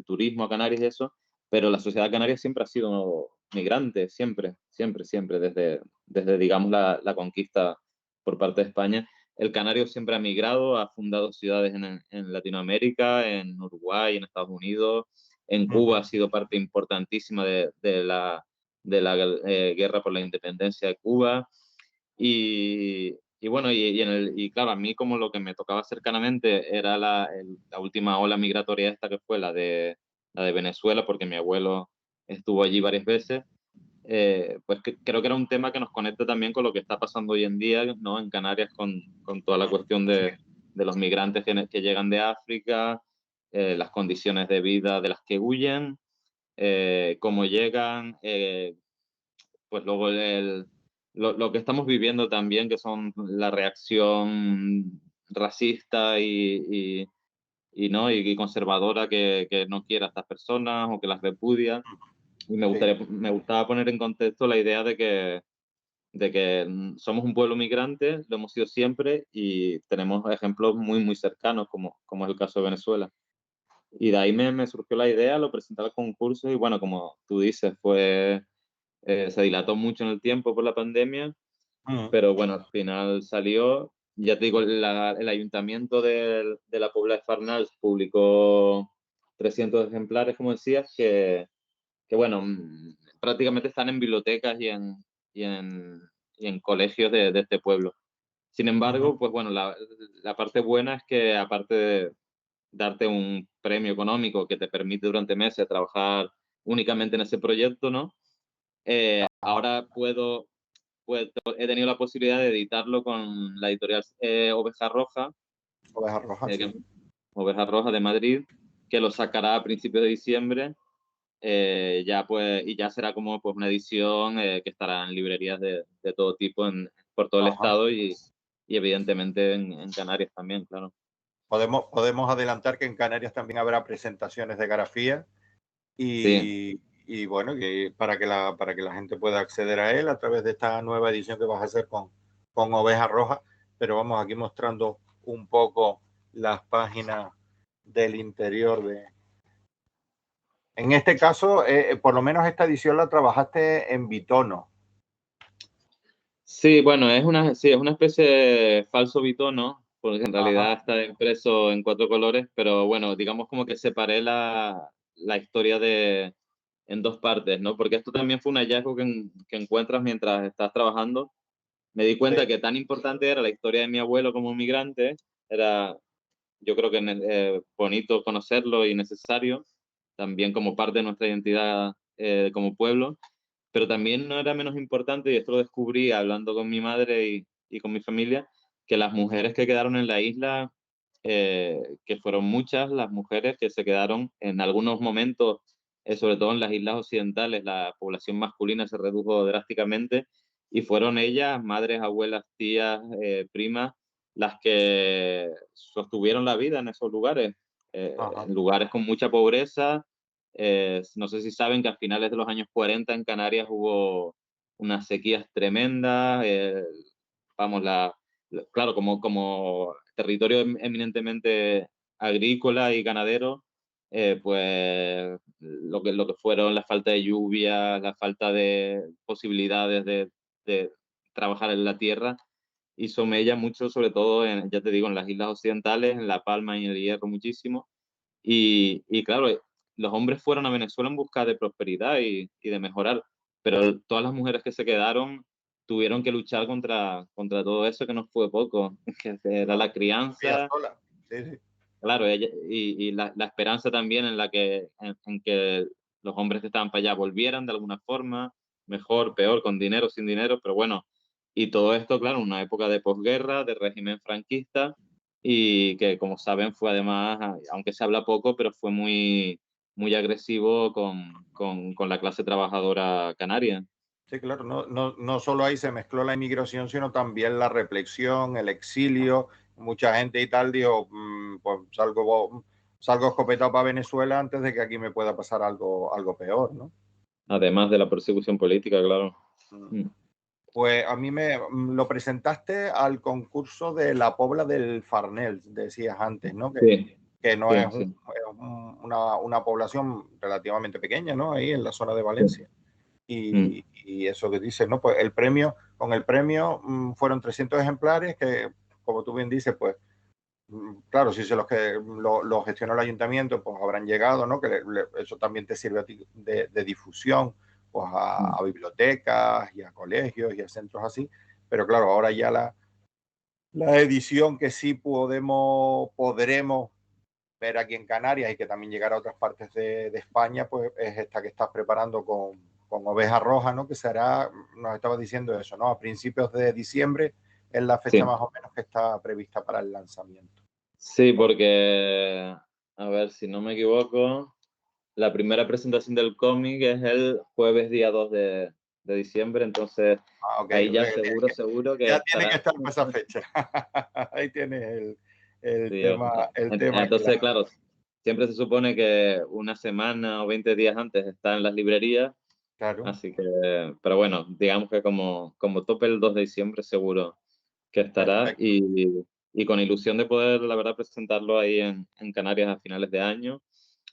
B: turismo a Canarias y eso, pero la sociedad canaria siempre ha sido migrante, siempre, siempre, siempre, desde digamos, la conquista por parte de España. El canario siempre ha migrado, ha fundado ciudades en Latinoamérica, en Uruguay, en Estados Unidos, en Cuba
A: Ujú.
B: ha sido parte importantísima de la guerra por la independencia de Cuba. Y bueno, y claro, a mí como lo que me tocaba cercanamente era la última ola migratoria esta que fue la de Venezuela, porque mi abuelo estuvo allí varias veces, pues creo que era un tema que nos conecta también con lo que está pasando hoy en día, ¿no? En Canarias con toda la cuestión
A: Sí,
B: de los migrantes que llegan de África, las condiciones de vida de las que huyen, cómo llegan, pues luego lo que estamos viviendo también, que son la reacción racista y conservadora que no quiere a estas personas o que las repudia. Y
A: sí.
B: me gustaba poner en contexto la idea de que somos un pueblo migrante, lo hemos sido siempre y tenemos ejemplos muy, muy cercanos, como es el caso de Venezuela. Y de ahí me surgió la idea, lo presenté al concurso y bueno, como tú dices, se dilató mucho en el tiempo por la pandemia,
A: Ujú.
B: pero bueno, al final salió. Ya te digo, el ayuntamiento de la Pobla de Farnals publicó 300 ejemplares, como decías, que bueno, prácticamente están en bibliotecas y en, y en colegios de este pueblo. Sin
A: Ujú.
B: embargo, pues bueno, la parte buena es que aparte de darte un premio económico que te permite durante meses trabajar únicamente en ese proyecto, ¿no?
A: Ajá.
B: Ahora he tenido la posibilidad de editarlo con la editorial Oveja Roja,
A: Ovejas rojas,
B: eh,
A: sí.
B: que- Oveja Roja de Madrid, que lo sacará a principios de diciembre. Ya pues, y ya será como pues una edición que estará en librerías de todo tipo por todo el
A: Ajá.
B: estado y evidentemente en Canarias también, claro.
A: Podemos adelantar que en Canarias también habrá presentaciones de grafía
B: Sí,
A: y bueno, que para que la gente pueda acceder a él a través de esta nueva edición que vas a hacer con Oveja Roja. Pero vamos aquí mostrando un poco las páginas del interior de... En este caso, por lo menos esta edición la trabajaste en bitono.
B: sí, bueno, sí, es una especie de falso bitono, porque en
A: Ajá,
B: realidad está impreso en 4 colores, pero bueno, digamos como que separé la historia en 2 partes, ¿no? Porque esto también fue un hallazgo que encuentras mientras estás trabajando. Me di
A: sí,
B: cuenta que tan importante era la historia de mi abuelo como migrante, era, yo creo que bonito conocerlo y necesario, también como parte de nuestra identidad como pueblo, pero también no era menos importante, y esto lo descubrí hablando con mi madre y con mi familia, que las mujeres que quedaron en la isla, que fueron muchas las mujeres que se quedaron en algunos momentos, sobre todo en las islas occidentales, la población masculina se redujo drásticamente y fueron ellas, madres, abuelas, tías, primas, las que sostuvieron la vida en esos lugares,
A: ajá.
B: en lugares con mucha pobreza. No sé si saben que a finales de los años 40 en Canarias hubo unas sequías tremendas. Vamos, claro, como territorio eminentemente agrícola y ganadero, pues lo que fueron la falta de lluvia, la falta de posibilidades de trabajar en la tierra, hizo mella mucho, sobre todo, ya te digo, en las islas occidentales, en La Palma y en El Hierro muchísimo. Y claro, los hombres fueron a Venezuela en busca de prosperidad y de mejorar, pero todas las mujeres que se quedaron tuvieron que luchar contra todo eso, que no fue poco, que era
A: Claro.
B: la crianza,
A: Sola. Sí, sí.
B: claro, y la esperanza también en que los hombres que estaban para allá volvieran de alguna forma, mejor, peor, con dinero, sin dinero, pero bueno, y todo esto, claro, en una época de posguerra, de régimen franquista, y que, como saben, fue además, aunque se habla poco, pero fue muy agresivo con la clase trabajadora canaria.
A: Sí, claro, no solo ahí se mezcló la inmigración, sino también la reflexión, el exilio. Mucha gente y tal dijo, pues salgo escopetado para Venezuela antes de que aquí me pueda pasar algo peor, ¿no?
B: Además de la persecución política, claro.
A: Mm.
B: Mm.
A: Pues a mí lo presentaste al concurso de la Pobla del Farnell, decías antes, ¿no?
B: Sí,
A: Que no es,
B: sí, sí,
A: una población relativamente pequeña, ¿no? Ahí en la zona de
B: sí.
A: Valencia.
B: Mm.
A: Y eso que dices, ¿no? Pues con el premio fueron 300 ejemplares que, como tú bien dices, pues claro, si se lo gestionó el ayuntamiento, pues habrán llegado, ¿no? Eso también te sirve a ti de difusión, pues
B: Mm.
A: a bibliotecas y a colegios y a centros así. Pero claro, ahora ya la edición que sí podremos ver aquí en Canarias y que también llegará a otras partes de España, pues es esta que estás preparando con Oveja Roja, ¿no? Que será, nos estaba diciendo eso, ¿no? A principios de diciembre es la fecha
B: Sí,
A: más o menos que está prevista para el lanzamiento.
B: sí, porque, a ver, si no me equivoco, la primera presentación del cómic es el jueves día 2 de diciembre, entonces
A: Ah, ok,
B: ahí
A: o
B: ya
A: sea,
B: seguro que
A: ya tiene que
B: estará.
A: estar para esa fecha. Ahí tienes
B: Sí, o sea,
A: el tema
B: entonces,
A: claro.
B: claro, siempre se supone que una semana o 20 días antes está en las librerías,
A: Claro,
B: así que, pero bueno, digamos que como tope el 2 de diciembre seguro que estará
A: perfecto,
B: y con ilusión de poder, la verdad, presentarlo ahí en Canarias a finales de año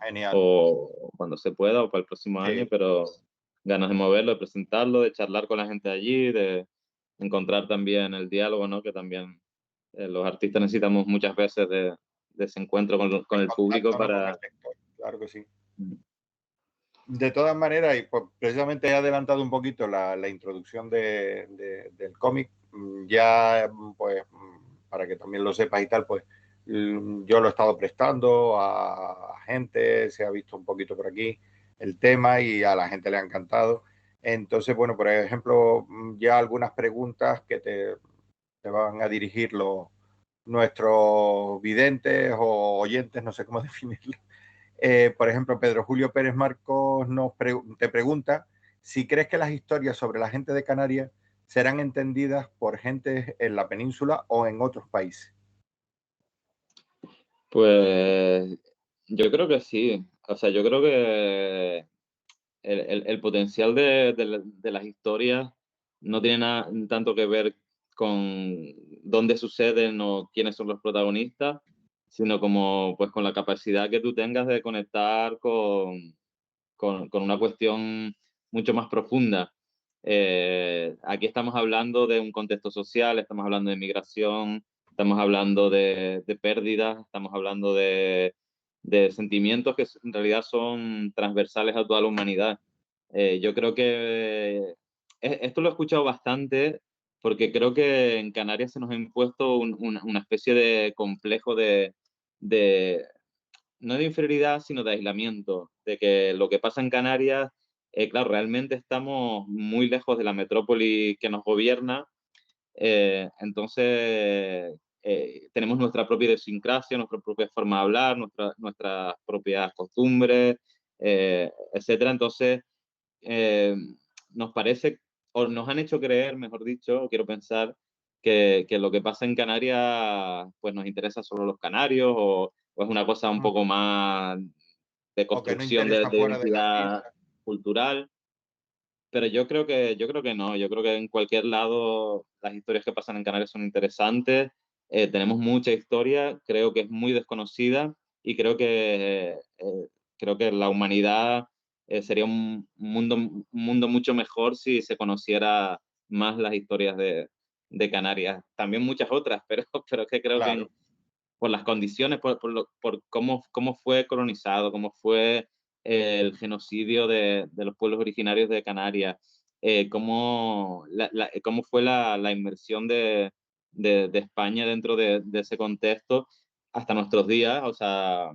A: genial.
B: o cuando se pueda o para el próximo año,
A: Sí,
B: pero ganas de moverlo, de presentarlo, de charlar con la gente allí, de encontrar también el diálogo, ¿no? Que también los artistas necesitamos muchas veces de ese encuentro con
A: en
B: el público
A: contacto, ¿no? Con el
B: para.
A: lector, claro que sí.
B: Mm.
A: De todas maneras, y pues, precisamente he adelantado un poquito la introducción del cómic, ya pues para que también lo sepas y tal, pues yo lo he estado prestando a gente, se ha visto un poquito por aquí el tema y a la gente le ha encantado. Entonces, bueno, por ejemplo, ya algunas preguntas que te van a dirigir nuestros videntes o oyentes, no sé cómo definirlo. Por ejemplo, Pedro Julio Pérez Marcos te pregunta si crees que las historias sobre la gente de Canarias serán entendidas por gente en la península o en otros países.
B: Pues yo creo que sí. O sea, yo creo que el potencial de las historias no tiene nada, tanto que ver con dónde suceden o quiénes son los protagonistas, sino como pues con la capacidad que tú tengas de conectar con una cuestión mucho más profunda. Aquí estamos hablando de un contexto social, estamos hablando de migración, estamos hablando de pérdidas, estamos hablando de sentimientos que en realidad son transversales a toda la humanidad. Yo creo que esto lo he escuchado bastante porque creo que en Canarias se nos ha impuesto una especie de complejo de, no de inferioridad, sino de aislamiento, de que lo que pasa en Canarias, claro, realmente estamos muy lejos de la metrópoli que nos gobierna, entonces tenemos nuestra propia idiosincrasia, nuestra propia forma de hablar, nuestras propias costumbres, etcétera. Entonces, eh, nos parece, o nos han hecho creer, mejor dicho, o quiero pensar, que lo que pasa en Canarias, pues nos interesa solo a los canarios, o es una cosa un poco más de
A: O que no
B: construcción
A: interesa
B: de
A: fuera de las
B: identidad
A: islas.
B: cultural. Pero yo creo que no, yo creo que en cualquier lado las historias que pasan en Canarias son interesantes, tenemos mucha historia, creo que es muy desconocida y creo que la humanidad sería un mundo mucho mejor si se conociera más las historias de Canarias. También muchas otras, pero que creo que
A: Claro,
B: por las condiciones, por cómo fue colonizado, cómo fue el genocidio de los pueblos originarios de Canarias, cómo fue la inmersión de España dentro de ese contexto hasta nuestros días, o sea,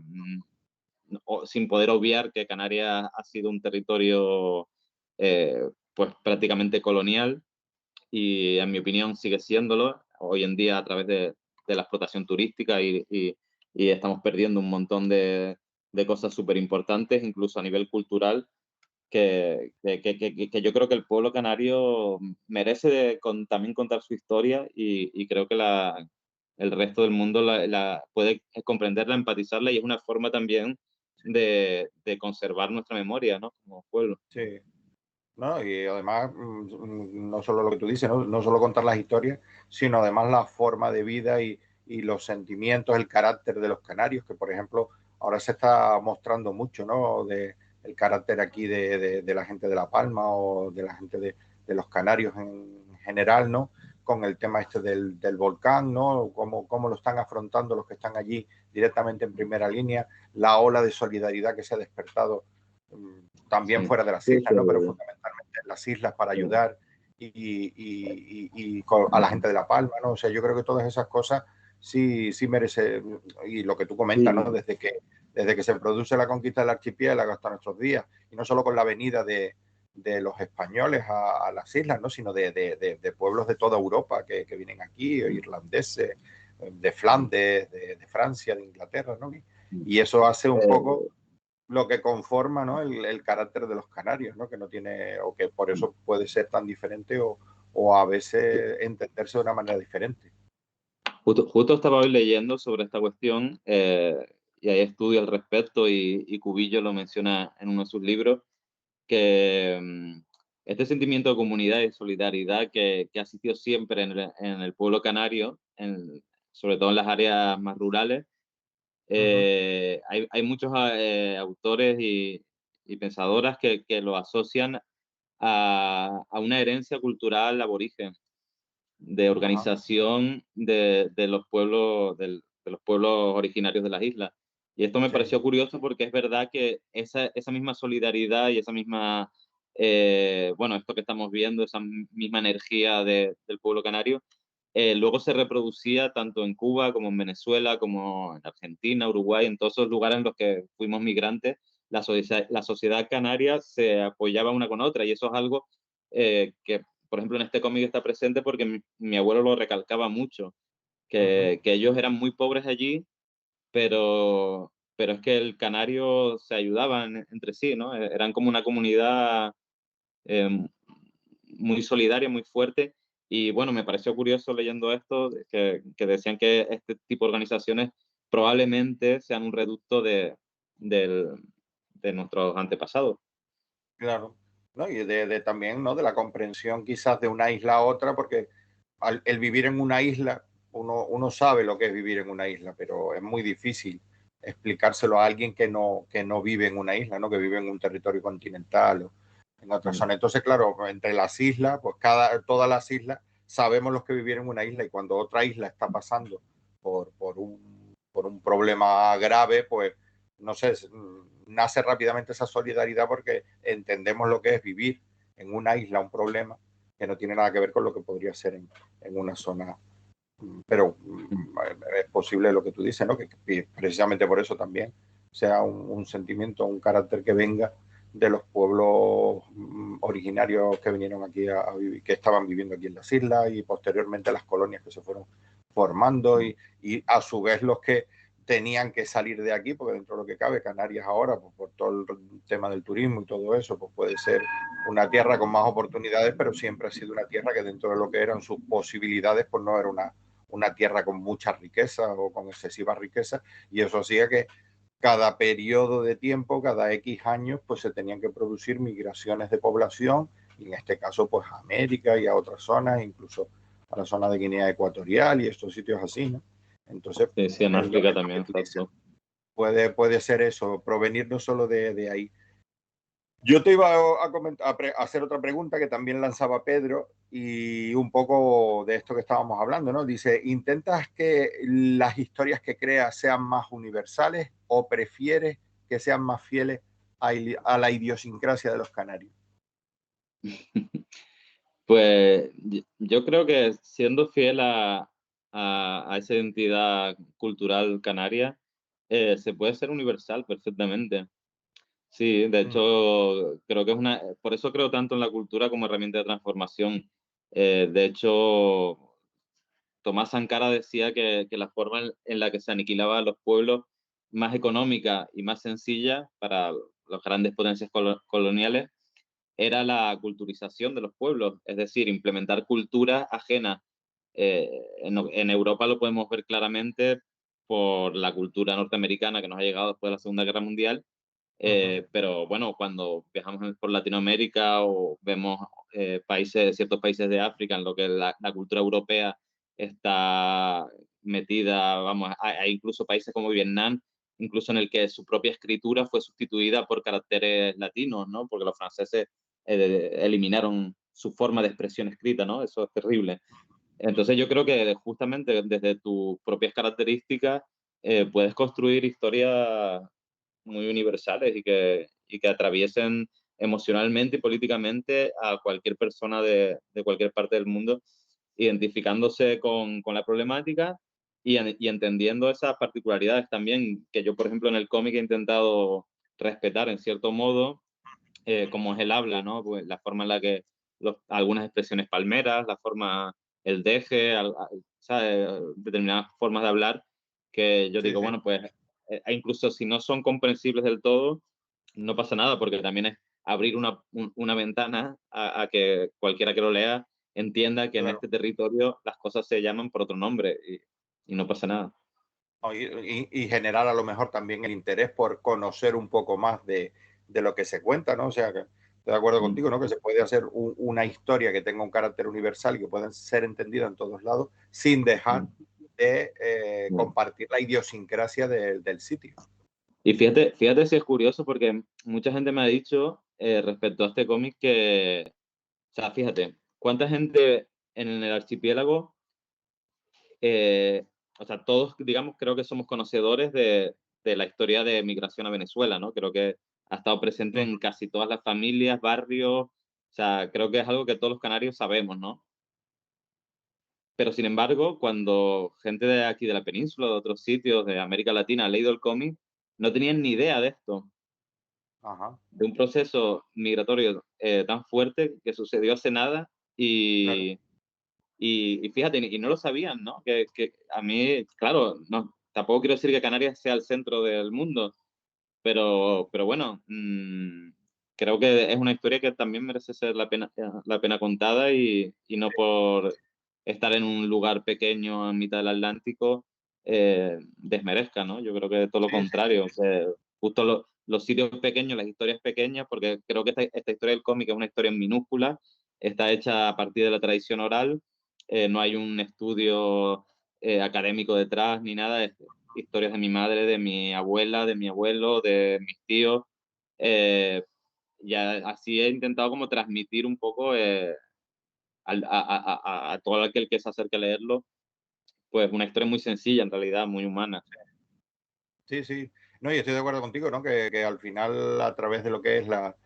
B: sin poder obviar que Canarias ha sido un territorio pues prácticamente colonial y en mi opinión sigue siéndolo hoy en día a través de la explotación turística y estamos perdiendo un montón de cosas súper importantes, incluso a nivel cultural, que yo creo que el pueblo canario merece también contar su historia y creo que el resto del mundo puede comprenderla, empatizarla y es una forma también de conservar nuestra memoria, ¿no? Como pueblo.
A: Sí. ¿No? Y además, no solo lo que tú dices, ¿no? No solo contar las historias, sino además la forma de vida y los sentimientos, el carácter de los canarios, que por ejemplo ahora se está mostrando mucho, ¿no? De el carácter aquí de la gente de La Palma o de la gente de los canarios en general, ¿no? Con el tema este del volcán, ¿no? Cómo lo están afrontando los que están allí directamente en primera línea, la ola de solidaridad que se ha despertado también
B: Sí,
A: fuera de las
B: sí,
A: islas, ¿no? Pero fundamentalmente en las islas para
B: sí,
A: ayudar y a la gente de La Palma, ¿no? O sea, yo creo que todas esas cosas sí merece, y lo que tú comentas, ¿no?
B: sí,
A: Desde que se produce la conquista del archipiélago hasta nuestros días, y no solo con la venida de los españoles a las islas, ¿no? Sino de pueblos de toda Europa que vienen aquí, irlandeses, de Flandes, de Francia, de Inglaterra, ¿no? Y eso hace un poco
B: eh,
A: lo que conforma, ¿no? el carácter de los canarios, ¿no? Que no tiene, o que por eso puede ser tan diferente o a veces entenderse de una manera diferente.
B: justo estaba hoy leyendo sobre esta cuestión y hay estudios al respecto y Cubillo lo menciona en uno de sus libros, que este sentimiento de comunidad y solidaridad que ha existido siempre en el pueblo canario, sobre todo en las áreas más rurales,
A: Uh -huh.
B: hay muchos autores y pensadoras que lo asocian a una herencia cultural aborigen, de
A: Ajá.
B: organización de los pueblos, de los pueblos originarios de las islas. Y esto me
A: Sí,
B: pareció curioso porque es verdad que esa misma solidaridad y esa misma, bueno, esto que estamos viendo, esa misma energía del pueblo canario, luego se reproducía tanto en Cuba como en Venezuela, como en Argentina, Uruguay, en todos esos lugares en los que fuimos migrantes, la sociedad canaria se apoyaba una con otra y eso es algo que, por ejemplo, en este cómic está presente porque mi abuelo lo recalcaba mucho,
A: uh -huh.
B: que ellos eran muy pobres allí, pero es que el canario se ayudaban entre sí, ¿no? Eran como una comunidad eh, muy solidaria, muy fuerte. Y bueno, me pareció curioso leyendo esto, que decían que este tipo de organizaciones probablemente sean un reducto del- de nuestros antepasados.
A: Claro. ¿No? Y también, ¿no? De la comprensión quizás de una isla a otra, porque el vivir en una isla, uno sabe lo que es vivir en una isla, pero es muy difícil explicárselo a alguien que no vive en una isla, ¿no? Que vive en un territorio continental o en otra
B: Mm.
A: zona. Entonces, claro, entre las islas, pues todas las islas sabemos los que vivir en una isla y cuando otra isla está pasando por un problema grave, pues no sé, nace rápidamente esa solidaridad porque entendemos lo que es vivir en una isla, un problema que no tiene nada que ver con lo que podría ser en una zona. Pero es posible lo que tú dices, ¿no? Que precisamente por eso también sea un sentimiento, un carácter que venga de los pueblos originarios que vinieron aquí a vivir, que estaban viviendo aquí en las islas y posteriormente las colonias que se fueron formando y a su vez los que tenían que salir de aquí, porque dentro de lo que cabe, Canarias ahora, pues por todo el tema del turismo y todo eso, pues puede ser una tierra con más oportunidades, pero siempre ha sido una tierra que dentro de lo que eran sus posibilidades, pues no era una tierra con mucha riqueza o con excesiva riqueza, y eso hacía que cada periodo de tiempo, cada X años, pues se tenían que producir migraciones de población, y en este caso, pues a América y a otras zonas, incluso a la zona de Guinea Ecuatorial y estos sitios así, ¿no? Entonces,
B: Sí, sí, en
A: es
B: África
A: lo que
B: también,
A: tú dices,
B: exacto.
A: puede ser eso, provenir no solo de ahí. Yo te iba a hacer otra pregunta que también lanzaba Pedro y un poco de esto que estábamos hablando, ¿no? Dice, ¿intentas que las historias que creas sean más universales o prefieres que sean más fieles a la idiosincrasia de los canarios?
B: Pues yo creo que siendo fiel a esa identidad cultural canaria, se puede ser universal perfectamente. Sí, de
A: Mm,
B: hecho, creo que por eso creo tanto en la cultura como herramienta de transformación. De hecho, Tomás Sankara decía que la forma en la que se aniquilaba a los pueblos más económica y más sencilla para las grandes potencias coloniales era la culturización de los pueblos, es decir, implementar culturas ajenas. En Europa lo podemos ver claramente por la cultura norteamericana que nos ha llegado después de la Segunda Guerra Mundial,
A: Ujú.
B: pero bueno, cuando viajamos por Latinoamérica o vemos ciertos países de África en lo que la cultura europea está metida, vamos, hay incluso países como Vietnam, incluso en el que su propia escritura fue sustituida por caracteres latinos, ¿no? Porque los franceses eliminaron su forma de expresión escrita, ¿no? Eso es terrible. Entonces yo creo que justamente desde tus propias características puedes construir historias muy universales y que atraviesen emocionalmente y políticamente a cualquier persona de cualquier parte del mundo, identificándose con la problemática y entendiendo esas particularidades también que yo, por ejemplo, en el cómic he intentado respetar en cierto modo, como es el habla, ¿no? Pues la forma en la que algunas expresiones palmeras, la forma, el deje, ¿sabes? Determinadas formas de hablar que yo
A: Sí,
B: digo,
A: sí.
B: bueno, pues incluso si no son comprensibles del todo, no pasa nada, porque también es abrir una ventana a que cualquiera que lo lea entienda que en
A: Claro.
B: este territorio las cosas se llaman por otro nombre y no pasa nada.
A: No, y generar a lo mejor también el interés por conocer un poco más de lo que se cuenta, ¿no? O sea, que estoy de acuerdo
B: Mm,
A: contigo, ¿no? Que se puede hacer una historia que tenga un carácter universal y que pueda ser entendida en todos lados sin dejar
B: mm,
A: de
B: mm.
A: compartir la idiosincrasia del sitio.
B: Y fíjate si es curioso, porque mucha gente me ha dicho respecto a este cómic que, o sea, fíjate, cuánta gente en el archipiélago, eh, o sea, todos, digamos, creo que somos conocedores de la historia de migración a Venezuela, ¿no? Creo que ha estado presente en casi todas las familias, barrios, o sea, creo que es algo que todos los canarios sabemos, ¿no? Pero sin embargo, cuando gente de aquí de la península, de otros sitios de América Latina ha leído el cómic, no tenían ni idea de esto,
A: Ajá,
B: de un proceso migratorio tan fuerte que sucedió hace nada
A: claro.
B: y fíjate, y no lo sabían, ¿no? Que a mí, claro, no, tampoco quiero decir que Canarias sea el centro del mundo, pero bueno, creo que es una historia que también merece ser la pena contada y no por estar en un lugar pequeño en mitad del Atlántico desmerezca, ¿no? Yo creo que todo lo
A: Sí, sí, sí.
B: contrario, que justo los sitios pequeños, las historias pequeñas, porque creo que esta historia del cómic es una historia en minúscula, está hecha a partir de la tradición oral, no hay un estudio académico detrás ni nada, historias de mi madre, de mi abuela, de mi abuelo, de mis tíos. Eh, así he intentado como transmitir un poco a todo aquel que se acerque a leerlo, pues una historia muy sencilla, en realidad, muy humana.
A: Sí, sí. No, y estoy de acuerdo contigo, ¿no? Que al final, a través de lo que es la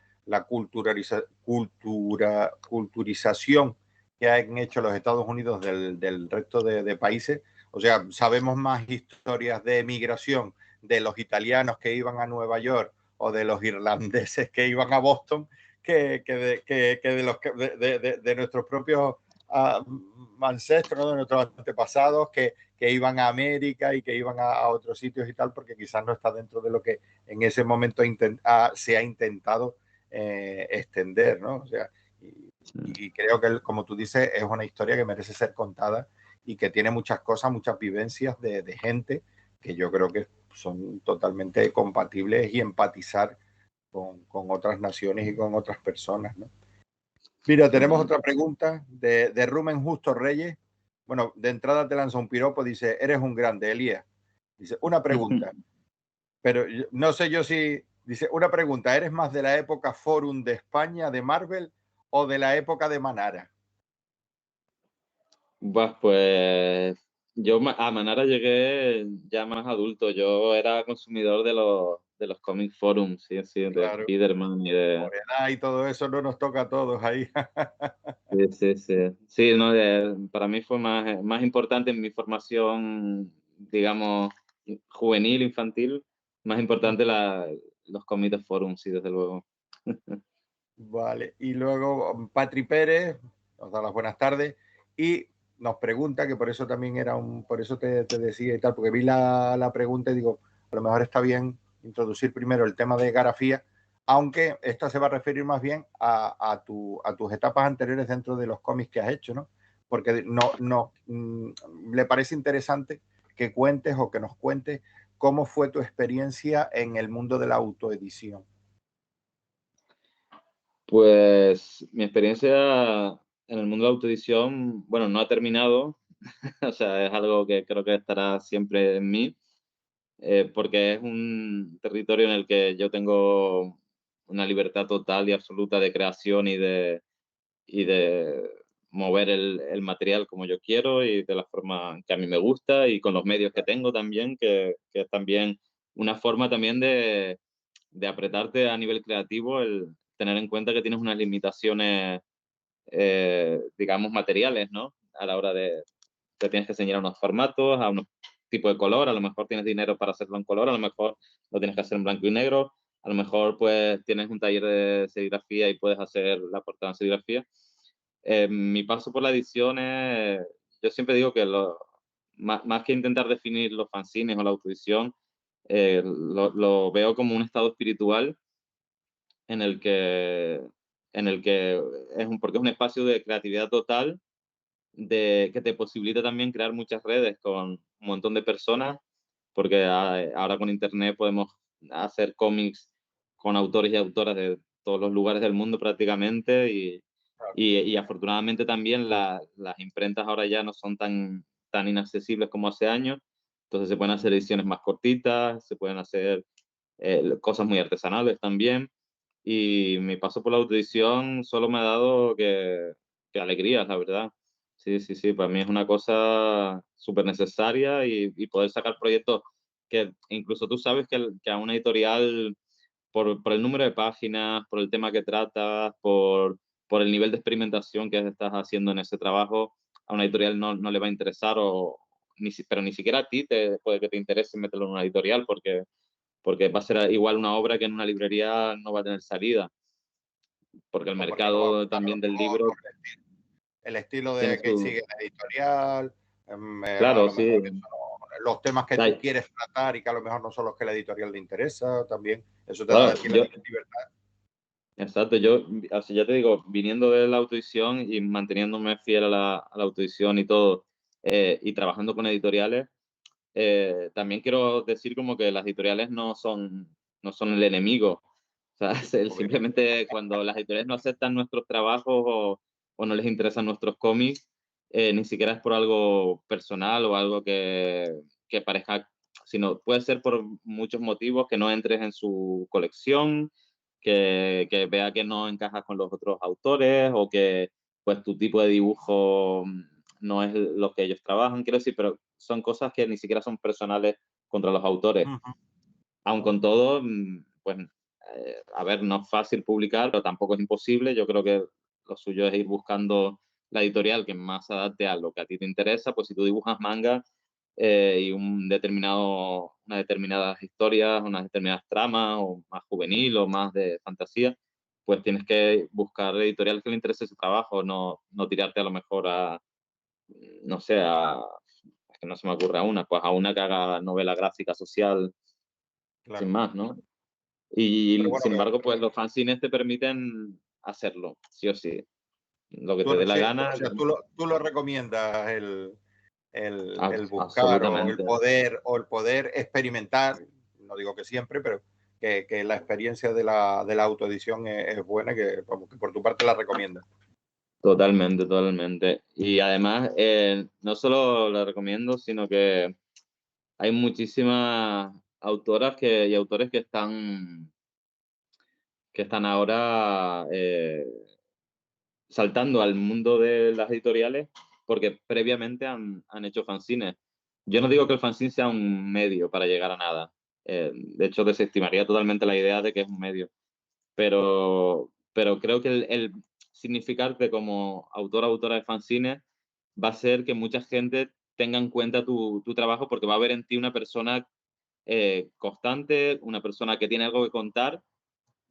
A: culturización que han hecho los Estados Unidos del resto de países, o sea, sabemos más historias de migración de los italianos que iban a Nueva York o de los irlandeses que iban a Boston que de, los, de nuestros propios ancestros, ¿no? De nuestros antepasados que iban a América y que iban a otros sitios y tal, porque quizás no está dentro de lo que en ese momento se ha intentado extender, ¿no? O sea, y creo que, como tú dices, es una historia que merece ser contada y que tiene muchas cosas, muchas vivencias de gente que yo creo que son totalmente compatibles y empatizar con otras naciones y con otras personas, ¿no? Mira, tenemos
B: Totalmente.
A: otra pregunta de Rumen Justo Reyes. Bueno, de entrada te lanza un piropo, dice, eres un grande, Elías. Dice, una pregunta, pero no sé yo si, dice, una pregunta, ¿eres más de la época Forum de España, de Marvel, o de la época de Manara?
B: Pues yo a Manara llegué ya más adulto. Yo era consumidor de los comic forums, sí, sí, de
A: Claro,
B: Spider-Man y de...
A: por edad y todo eso no nos toca a todos ahí.
B: Sí, sí, sí. Sí, no, para mí fue más importante en mi formación, digamos, juvenil, infantil, más importante los cómics de forum, sí, desde luego.
A: Vale, y luego Patri Pérez nos da las buenas tardes y nos pregunta, que por eso también por eso te decía y tal, porque vi la pregunta y digo, a lo mejor está bien introducir primero el tema de grafía, aunque esta se va a referir más bien a tus etapas anteriores dentro de los cómics que has hecho, ¿no? Porque le parece interesante que cuentes o que nos cuentes cómo fue tu experiencia en el mundo de la autoedición.
B: Pues mi experiencia en el mundo de la autoedición, bueno, no ha terminado, o sea, es algo que creo que estará siempre en mí, porque es un territorio en el que yo tengo una libertad total y absoluta de creación y de mover el material como yo quiero y de la forma que a mí me gusta y con los medios que tengo también, que es también una forma también de apretarte a nivel creativo, el tener en cuenta que tienes unas limitaciones, digamos, materiales, ¿no? A la hora de te tienes que ceñir a unos formatos, a unos tipos de color, a lo mejor tienes dinero para hacerlo en color, a lo mejor lo tienes que hacer en blanco y negro, a lo mejor pues tienes un taller de serigrafía y puedes hacer la portada en serigrafía. Mi paso por la edición es, yo siempre digo que más que intentar definir los fanzines o la autoedición, lo veo como un estado espiritual en el que, porque es un espacio de creatividad total, que te posibilita también crear muchas redes con un montón de personas, porque ahora con internet podemos hacer cómics con autores y autoras de todos los lugares del mundo prácticamente y afortunadamente también las imprentas ahora ya no son tan inaccesibles como hace años, entonces se pueden hacer ediciones más cortitas, se pueden hacer cosas muy artesanales también. Y mi paso por la autoedición solo me ha dado que alegrías, la verdad. Sí, sí, sí, para mí es una cosa súper necesaria y poder sacar proyectos que incluso tú sabes que a una editorial, por el número de páginas, por el tema que tratas, por el nivel de experimentación que estás haciendo en ese trabajo, a una editorial no le va a interesar, pero ni siquiera a ti puede que te interese meterlo en una editorial porque va a ser igual una obra que en una librería no va a tener salida, porque el
A: O porque no va a
B: mercado
A: gustar a lo
B: también del
A: mejor,
B: libro
A: por el estilo
B: tiene
A: de que
B: su...
A: sigue la editorial, a
B: Claro,
A: lo mejor
B: sí.
A: los temas que tú
B: Ay,
A: quieres tratar y que a lo mejor no son los que la editorial le interesa, también. Eso te da a
B: claro,
A: ti la libertad.
B: exacto, así ya te digo, viniendo de la autoedición y manteniéndome fiel a la autoedición y todo, y trabajando con editoriales, también quiero decir como que las editoriales no son el enemigo. O sea,
A: Obviamente.
B: simplemente cuando las editoriales no aceptan nuestros trabajos o no les interesan nuestros cómics, ni siquiera es por algo personal o algo que parezca, sino puede ser por muchos motivos, que no entres en su colección, que vea que no encajas con los otros autores o que pues tu tipo de dibujo no es lo que ellos trabajan, quiero decir, pero son cosas que ni siquiera son personales contra los autores.
A: Ujú.
B: Aun con todo, pues, a ver, no es fácil publicar, pero tampoco es imposible. Yo creo que lo suyo es ir buscando la editorial que más se adapte a lo que a ti te interesa. Pues si tú dibujas manga y unas determinadas historias, unas determinadas tramas, o más juvenil o más de fantasía, pues tienes que buscar editorial que le interese ese trabajo, no tirarte a lo mejor no sé, es que no se me ocurre pues a una que haga novela gráfica social sin
A: Claro.
B: más, ¿no?
A: Pero
B: Y
A: bueno,
B: sin embargo, pues los fanzines te permiten hacerlo, sí o sí. Lo que te dé la
A: sí,
B: gana,
A: o sea, tú lo recomiendas el buscar
B: absolutamente.
A: o el poder experimentar, no digo que siempre, pero que la experiencia de la autoedición es buena, vamos, que por tu parte la recomiendas.
B: Totalmente, totalmente. Y además, no solo lo recomiendo, sino que hay muchísimas autoras y autores que están ahora saltando al mundo de las editoriales porque previamente han hecho fanzines. Yo no digo que el fanzine sea un medio para llegar a nada. De hecho, desestimaría totalmente la idea de que es un medio. Pero creo que el significarte como autor o autora de fanzines va a ser que mucha gente tenga en cuenta tu trabajo porque va a ver en ti una persona constante, una persona que tiene algo que contar,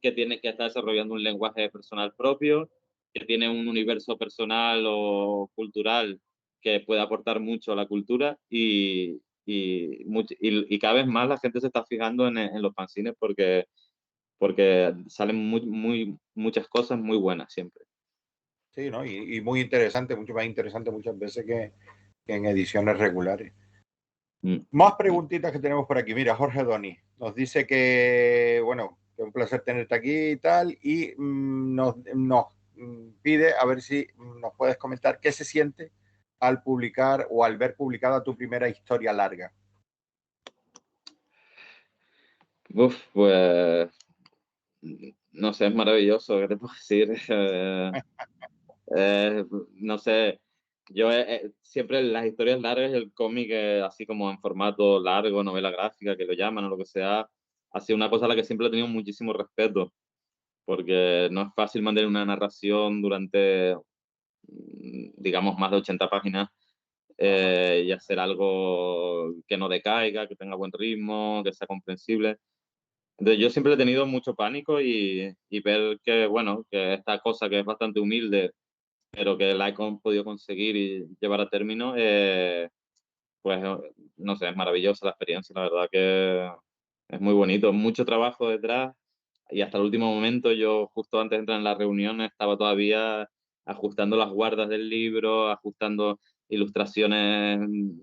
B: que está desarrollando un lenguaje personal propio, que tiene un universo personal o cultural que puede aportar mucho a la cultura y cada vez más la gente se está fijando en los fanzines porque salen muchas cosas muy buenas siempre.
A: Sí, ¿no? Y muy interesante, mucho más interesante muchas veces que en ediciones regulares. Más preguntitas que tenemos por aquí. Mira, Jorge Doni nos dice que, bueno, que un placer tenerte aquí y tal, y nos pide a ver si nos puedes comentar qué se siente al publicar o al ver publicada tu primera historia larga.
B: Uf, pues no sé, es maravilloso, ¿qué te puedo decir? No sé, yo siempre las historias largas, el cómic así como en formato largo, novela gráfica, que lo llaman o lo que sea, ha sido una cosa a la que siempre he tenido muchísimo respeto, porque no es fácil mantener una narración durante, digamos, más de 80 páginas y hacer algo que no decaiga, que tenga buen ritmo, que sea comprensible. Entonces, yo siempre he tenido mucho pánico y ver que, bueno, que esta cosa que es bastante humilde, pero que la he podido conseguir y llevar a término, pues, no sé, es maravillosa la experiencia, la verdad que es muy bonito, mucho trabajo detrás y hasta el último momento, yo justo antes de entrar en la reunión estaba todavía ajustando las guardas del libro, ajustando ilustraciones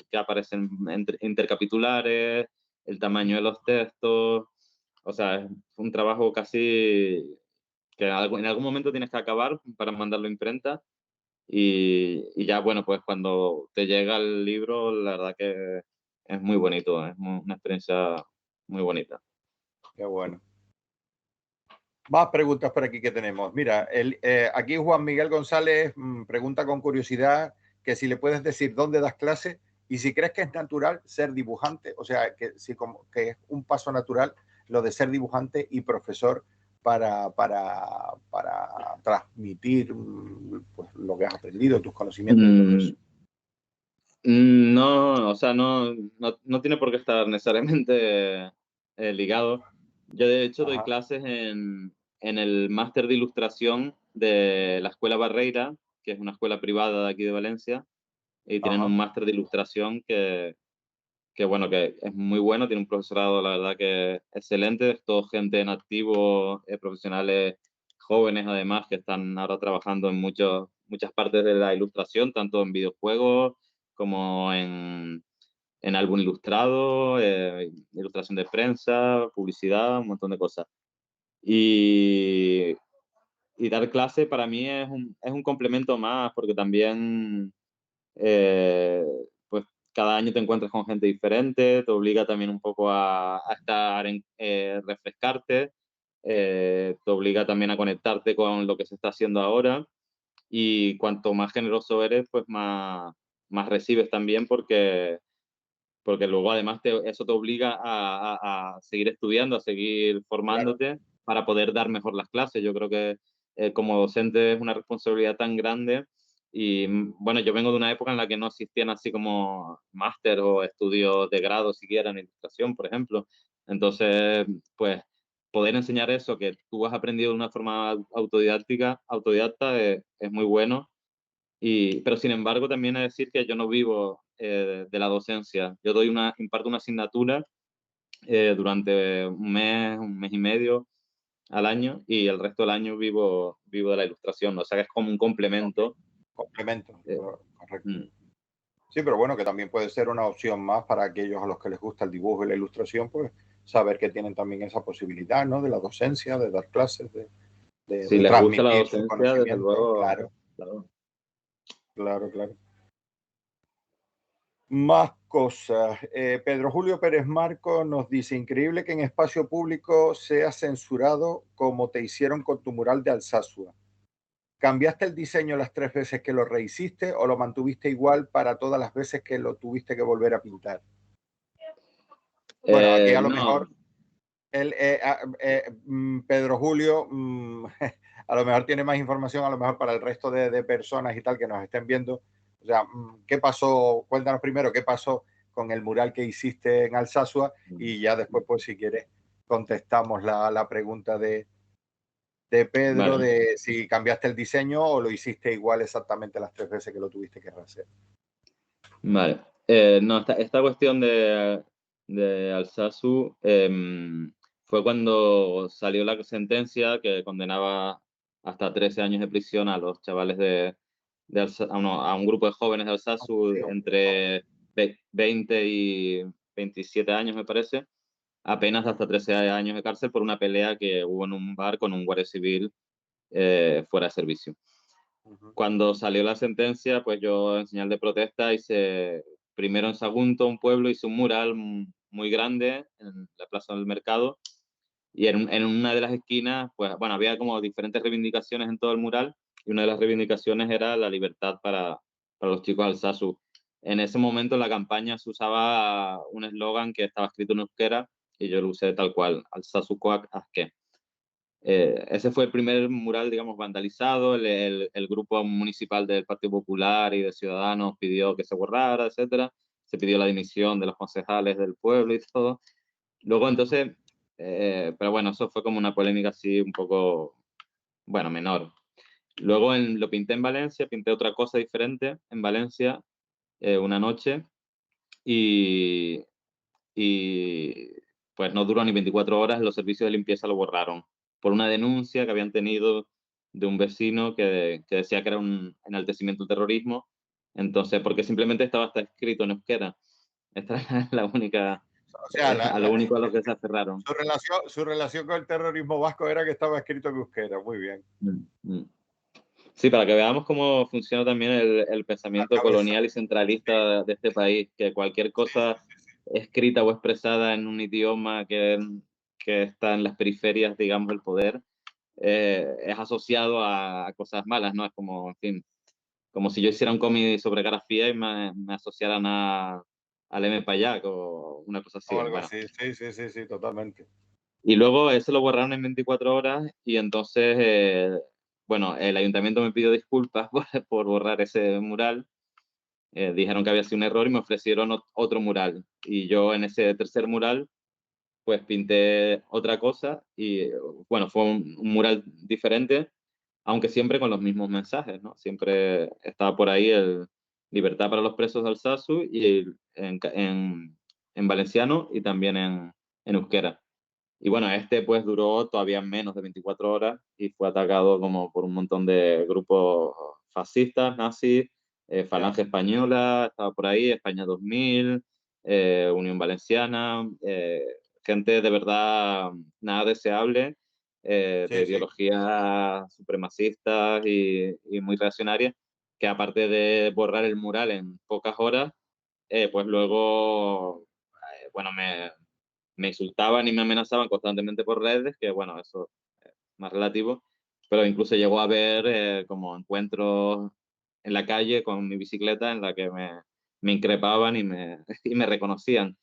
B: que aparecen intercapitulares, el tamaño de los textos, o sea, es un trabajo casi que en algún momento tienes que acabar para mandarlo a imprenta y ya, bueno, pues cuando te llega el libro, la verdad que es muy bonito, es una experiencia muy bonita.
A: Qué bueno. Más preguntas por aquí que tenemos. Mira, aquí Juan Miguel González pregunta con curiosidad que si le puedes decir dónde das clase y si crees que es natural ser dibujante, o sea, que, si como, que es un paso natural lo de ser dibujante y profesor para transmitir pues, lo que has aprendido, tus conocimientos y todo eso.
B: No, o sea, no tiene por qué estar necesariamente ligado. Yo, de hecho, doy
A: Ajá,
B: clases en el máster de ilustración de la Escuela Barreira, que es una escuela privada de aquí de Valencia, y tienen
A: ajá,
B: un máster de ilustración que, bueno, que es muy bueno, tiene un profesorado, la verdad, que excelente, es todo gente en activo, profesionales jóvenes, además, que están ahora trabajando en muchas partes de la ilustración, tanto en videojuegos como en álbum ilustrado, ilustración de prensa, publicidad, un montón de cosas. Y, y dar clase para mí es un complemento más, porque también pues cada año te encuentras con gente diferente, te obliga también un poco a estar refrescarte, te obliga también a conectarte con lo que se está haciendo ahora y cuanto más generoso eres, pues más recibes también porque luego además eso te obliga a seguir estudiando, a seguir
A: claro,
B: formándote para poder dar mejor las clases. Yo creo que como docente es una responsabilidad tan grande y bueno, yo vengo de una época en la que no existían así como máster o estudios de grado siquiera en ilustración, por ejemplo. Entonces, pues poder enseñar eso que tú has aprendido de una forma autodidacta es muy bueno pero sin embargo, también es decir que yo no vivo de la docencia. Yo imparto una asignatura durante un mes y medio al año y el resto del año vivo de la ilustración. O sea que es como un
A: okay.
B: complemento.
A: Complemento,
B: eh,
A: correcto.
B: mm,
A: Sí, pero bueno, que también puede ser una opción más para aquellos a los que les gusta el dibujo y la ilustración, pues saber que tienen también esa posibilidad, ¿no? De la docencia, de dar clases,
B: si
A: de
B: les gusta la
A: transmitir sus
B: docencia, desde
A: conocimientos.
B: luego,
A: Claro,
B: claro.
A: claro, claro. Más cosas. Pedro Julio Pérez Marco nos dice, increíble que en espacio público sea censurado como te hicieron con tu mural de Alsasua. ¿Cambiaste el diseño las 3 veces que lo rehiciste o lo mantuviste igual para todas las veces que lo tuviste que volver a pintar? Bueno, aquí a lo
B: No,
A: mejor Pedro Julio a lo mejor tiene más información, a lo mejor para el resto de personas y tal que nos estén viendo. O sea, ¿qué pasó? Cuéntanos primero qué pasó con el mural que hiciste en Alsasua y ya después, pues si quieres, contestamos la pregunta de Pedro
B: vale.
A: de si cambiaste el diseño o lo hiciste igual exactamente las 3 veces que lo tuviste que hacer.
B: Vale. No, esta cuestión de Alsasu fue cuando salió la sentencia que condenaba hasta 13 años de prisión a los chavales a un grupo de jóvenes de Alsasu entre 20 y 27 años, me parece, apenas hasta 13 años de cárcel por una pelea que hubo en un bar con un guardia civil fuera de servicio.
A: Ujú.
B: Cuando salió la sentencia, pues yo en señal de protesta hice, primero en Sagunto, un pueblo, hice un mural muy grande en la Plaza del Mercado y en una de las esquinas, pues bueno, había como diferentes reivindicaciones en todo el mural y una de las reivindicaciones era la libertad para los chicos alsacios. En ese momento en la campaña se usaba un eslogan que estaba escrito en euskera y yo lo usé tal cual, Alsasukoak Azke. Ese fue el primer mural, digamos, vandalizado. El grupo municipal del Partido Popular y de Ciudadanos pidió que se borrara, etcétera. Se pidió la dimisión de los concejales del pueblo y todo. Luego, entonces, pero bueno, eso fue como una polémica así un poco, bueno, menor. Luego lo pinté en Valencia, pinté otra cosa diferente en Valencia una noche y, y pues no duró ni 24 horas, los servicios de limpieza lo borraron por una denuncia que habían tenido de un vecino que decía que era un enaltecimiento del terrorismo, entonces, porque simplemente estaba hasta escrito en euskera. Esta es la única,
A: O sea,
B: a lo único a lo que se aferraron.
A: su relación con el terrorismo vasco era que estaba escrito en euskera. Muy bien.
B: Mm, mm. Sí, para que veamos cómo funciona también el
A: La
B: pensamiento
A: cabeza.
B: colonial y centralista de este país, que cualquier
A: Sí, sí,
B: cosa
A: sí, sí.
B: escrita o expresada en un idioma que está en las periferias, digamos, del poder, es asociado a cosas malas, ¿no? Es como, en fin, como si yo hiciera un cómic sobre grafía y me asociaran al M. Payac o una cosa
A: O
B: así.
A: algo
B: Bueno,
A: así. Sí, sí, sí, sí, totalmente.
B: y luego eso lo borraron en 24 horas y entonces, bueno, el ayuntamiento me pidió disculpas por borrar ese mural. Dijeron que había sido un error y me ofrecieron otro mural. Y yo en ese tercer mural, pues pinté otra cosa y, bueno, fue un mural diferente, aunque siempre con los mismos mensajes, ¿no? Siempre estaba por ahí el libertad para los presos de Alsasu y en valenciano y también en euskera. Y bueno, este pues duró todavía menos de 24 horas y fue atacado como por un montón de grupos fascistas, nazis,
A: Ya.
B: Falange Española, estaba por ahí, España 2000, Unión Valenciana, gente de verdad nada deseable, de
A: Sí, sí.
B: ideologías supremacistas y muy reaccionarias, que aparte de borrar el mural en pocas horas, pues luego, bueno, me insultaban y me amenazaban constantemente por redes, que bueno, eso es más relativo, pero incluso llegó a haber como encuentros en la calle con mi bicicleta en la que me increpaban y me reconocían.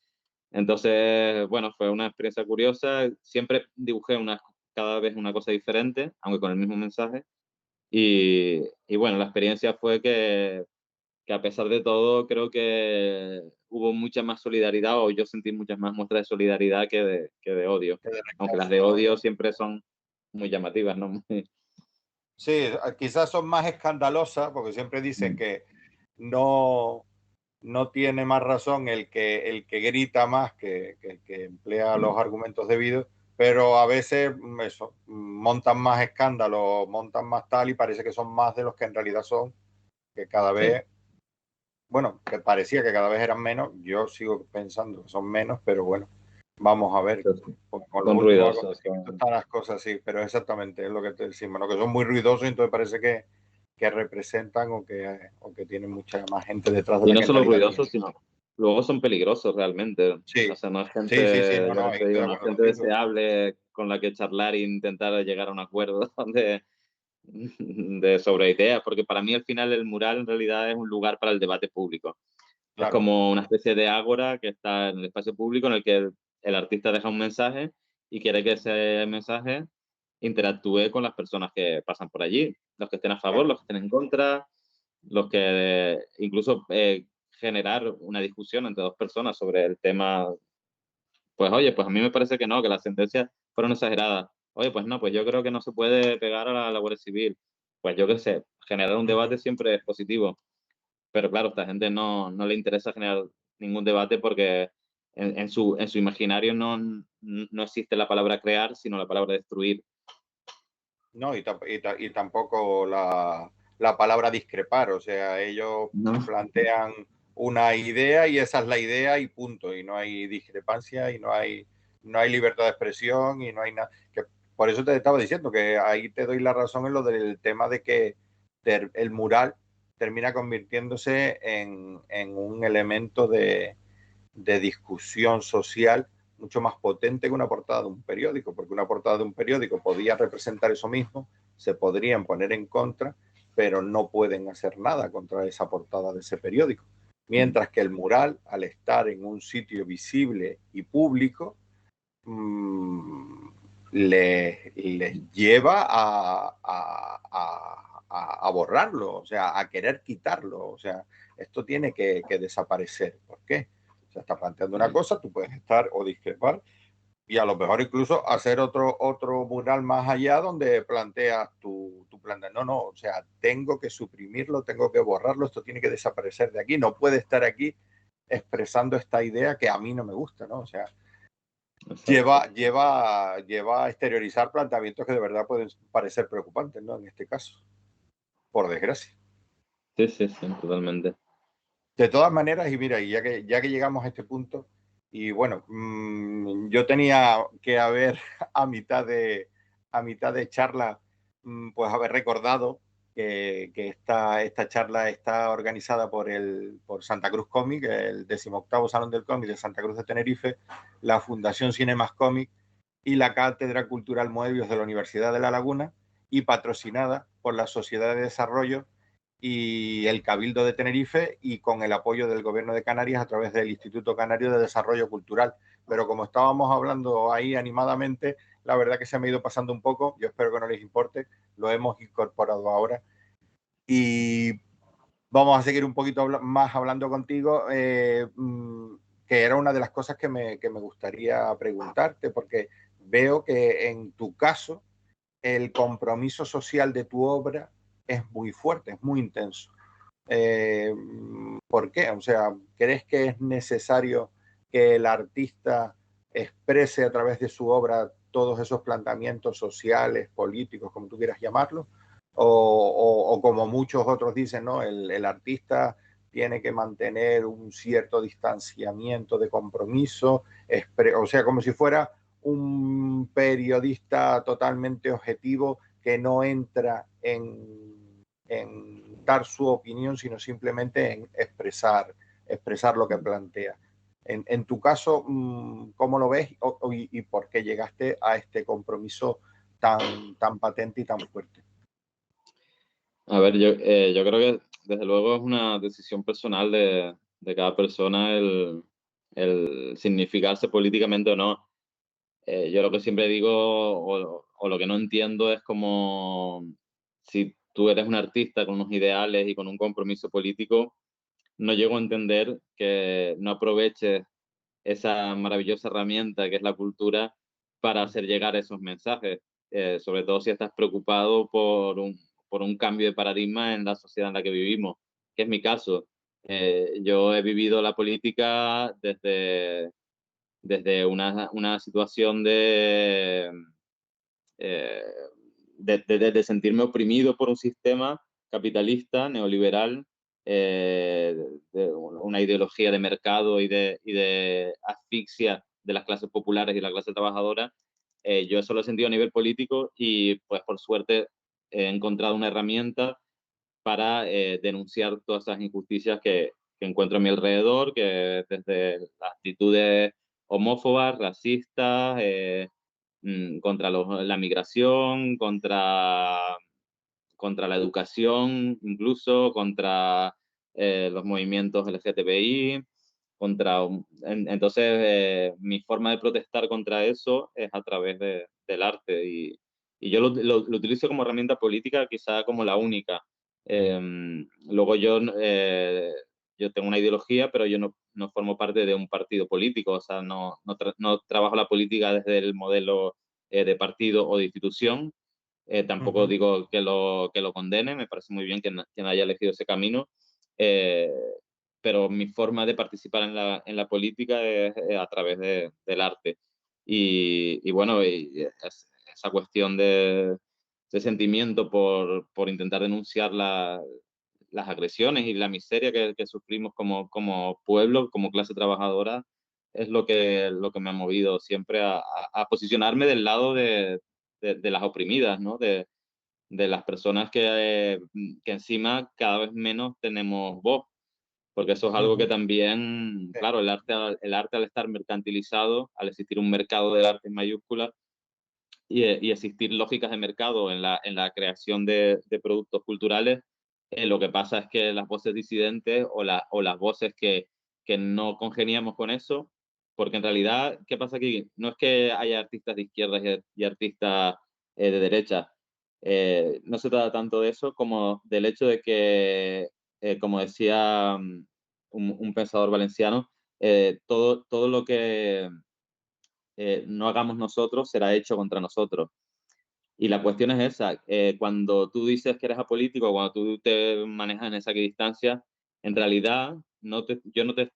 B: Entonces, bueno, fue una experiencia curiosa. Siempre dibujé cada vez una cosa diferente, aunque con el mismo mensaje. Y bueno, la experiencia fue que a pesar de todo creo que hubo mucha más solidaridad o yo sentí muchas más muestras de solidaridad que de odio,
A: Que de
B: aunque las
A: rechazo,
B: de
A: ¿no?
B: odio siempre son muy llamativas, ¿no?
A: Sí, quizás son más escandalosas porque siempre dicen
B: Mm,
A: que no, no tiene más razón el que grita más que el que emplea
B: mm,
A: los argumentos debidos, pero a veces eso, montan más escándalos, montan más tal y parece que son más de los que en realidad son, que cada
B: sí,
A: vez, bueno, que parecía que cada vez eran menos, yo sigo pensando que son menos, pero bueno, vamos a ver,
B: sí, sí.
A: porque con los
B: Son
A: últimos
B: ruidosos.
A: acontecimientos están las cosas así, pero exactamente es lo que te decimos, ¿no? Que son muy ruidosos y entonces parece que representan o que tienen mucha más gente detrás de
B: Y
A: la
B: no
A: que en
B: solo
A: realidad tienen.
B: ruidosos, sino luego son peligrosos realmente. O
A: Sí,
B: sea, no es
A: sí, sí, sí,
B: gente,
A: no,
B: ya
A: no,
B: te
A: estoy
B: digo,
A: de
B: no es
A: acuerdo
B: gente
A: contigo.
B: deseable con la que charlar e intentar llegar a un acuerdo sobre ideas, porque para mí al final el mural en realidad es un lugar para el debate público. Es
A: Claro,
B: como una especie de ágora que está en el espacio público en el que el artista deja un mensaje y quiere que ese mensaje interactúe con las personas que pasan por allí, los que estén a favor,
A: claro.
B: los que estén en contra, los que incluso generar una discusión entre dos personas sobre el tema. Pues oye, pues a mí me parece que no, que las sentencias fueron exageradas. Oye, pues no, pues yo creo que no se puede pegar a la Guardia Civil. Pues yo qué sé, generar un
A: Ujú.
B: debate siempre es positivo. pero claro, a esta gente no le interesa generar ningún debate porque en su imaginario no existe la palabra crear, sino la palabra destruir.
A: No, y tampoco la palabra discrepar, o sea, ellos
B: No.
A: plantean una idea y esa es la idea y punto, y no hay discrepancia y no hay libertad de expresión y no hay nada. Por eso te estaba diciendo que ahí te doy la razón en lo del tema de que el mural termina convirtiéndose en un elemento de discusión social mucho más potente que una portada de un periódico, porque una portada de un periódico podía representar eso mismo, se podrían poner en contra, pero no pueden hacer nada contra esa portada de ese periódico. Mientras que el mural, al estar en un sitio visible y público, les lleva a borrarlo, o sea, a querer quitarlo. O sea, esto tiene que desaparecer. ¿Por qué? O sea, está planteando una cosa, tú puedes estar o discrepar y a lo mejor incluso hacer otro mural más allá donde planteas tu plan de, no, o sea, tengo que suprimirlo, tengo que borrarlo, esto tiene que desaparecer de aquí, no puede estar aquí expresando esta idea que a mí no me gusta, ¿no? O sea, lleva a exteriorizar planteamientos que de verdad pueden parecer preocupantes, ¿no? En este caso, por desgracia.
B: Sí, sí, sí, totalmente.
A: De todas maneras, y mira, y ya que llegamos a este punto, y bueno, yo tenía que haber a a mitad de charla, pues haber recordado que esta charla está organizada por Santa Cruz Cómic, el 18º Salón del Cómic de Santa Cruz de Tenerife, la Fundación Cinemas Cómic y la Cátedra Cultural Moebius de la Universidad de La Laguna, y patrocinada por la Sociedad de Desarrollo y el Cabildo de Tenerife y con el apoyo del Gobierno de Canarias a través del Instituto Canario de Desarrollo Cultural. Pero como estábamos hablando ahí animadamente, la verdad que se me ha ido pasando un poco, yo espero que no les importe, lo hemos incorporado ahora. Y vamos a seguir un poquito más hablando contigo, que era una de las cosas que me gustaría preguntarte, porque veo que en tu caso el compromiso social de tu obra es muy fuerte, es muy intenso. Eh, ¿Por qué? O sea, ¿crees que es necesario que el artista exprese a través de su obra todos esos planteamientos sociales, políticos, como tú quieras llamarlo? O como muchos otros dicen, ¿no? El artista tiene que mantener un cierto distanciamiento de compromiso, o sea, como si fuera un periodista totalmente objetivo que no entra en dar su opinión, sino simplemente en expresar lo que plantea. En tu caso, ¿cómo lo ves y por qué llegaste a este compromiso tan patente y tan fuerte?
B: A ver, yo creo que desde luego es una decisión personal de cada persona el significarse políticamente o no. Yo lo que siempre digo o lo que no entiendo es como si tú eres un artista con unos ideales y con un compromiso político, no llego a entender que no aproveches esa maravillosa herramienta que es la cultura para hacer llegar esos mensajes, sobre todo si estás preocupado por un cambio de paradigma en la sociedad en la que vivimos, que es mi caso. Yo he vivido la política desde una situación eh, de sentirme oprimido por un sistema capitalista, neoliberal, eh, de una ideología de mercado y de asfixia de las clases populares y la clase trabajadora. Yo eso lo he sentido a nivel político y pues por suerte he encontrado una herramienta para denunciar todas esas injusticias que encuentro a mi alrededor, que desde las actitudes homófobas, racistas, contra la migración, contra la educación, incluso contra los movimientos LGTBI, entonces mi forma de protestar contra eso es a través del arte y yo lo utilizo como herramienta política, quizá como la única. Luego yo tengo una ideología, pero yo no formo parte de un partido político, o sea, no trabajo la política desde el modelo de partido o de institución.
A: Uh
B: Tampoco
A: -huh.
B: digo que lo condene, me parece muy bien que haya elegido ese camino, pero mi forma de participar en la política es a través del arte. Y bueno, esa cuestión de sentimiento por intentar denunciar las agresiones y la miseria que sufrimos como pueblo, como clase trabajadora, es lo que me ha movido siempre a posicionarme del lado de las oprimidas, ¿no? De las personas que encima cada vez menos tenemos voz, porque eso es algo que también,
A: Sí.
B: claro, el arte al estar mercantilizado, al existir un mercado del arte en mayúsculas y existir lógicas de mercado en la creación de productos culturales, lo que pasa es que las voces disidentes o las voces que no congeniamos con eso, porque en realidad, ¿qué pasa aquí? No es que haya artistas de izquierdas y artistas de derecha. No se trata tanto de eso como del hecho de que, como decía un pensador valenciano, todo lo que no hagamos nosotros será hecho contra nosotros. Y la cuestión es esa, cuando tú dices que eres apolítico, cuando tú te manejas en esa equidistancia, en realidad yo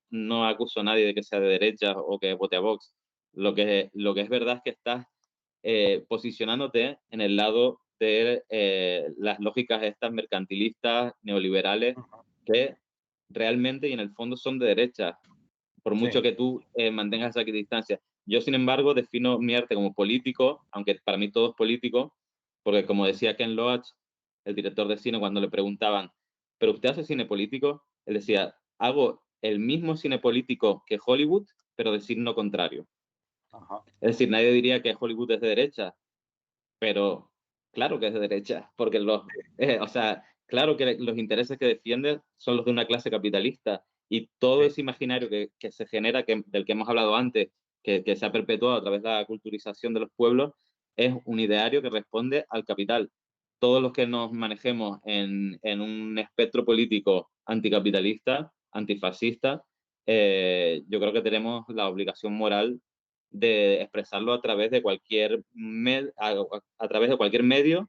B: no acuso a nadie de que sea de derecha o que vote a Vox. Lo que es verdad es que estás posicionándote en el lado de las lógicas estas mercantilistas, neoliberales, que realmente y en el fondo son de derecha, por mucho
A: Sí,
B: que tú mantengas esa equidistancia. Yo, sin embargo, defino mi arte como político, aunque para mí todo es político, porque como decía Ken Loach, el director de cine, cuando le preguntaban, ¿pero usted hace cine político? Él decía, hago el mismo cine político que Hollywood, pero de signo contrario.
A: ajá,
B: Es decir, nadie diría que Hollywood es de derecha, pero claro que es de derecha, porque o sea, claro que los intereses que defiende son los de una clase capitalista y todo
A: sí,
B: ese imaginario que se genera, del que hemos hablado antes, que se ha perpetuado a través de la culturización de los pueblos, es un ideario que responde al capital. Todos los que nos manejemos en un espectro político anticapitalista, antifascista, yo creo que tenemos la obligación moral de expresarlo a través de a través de cualquier medio,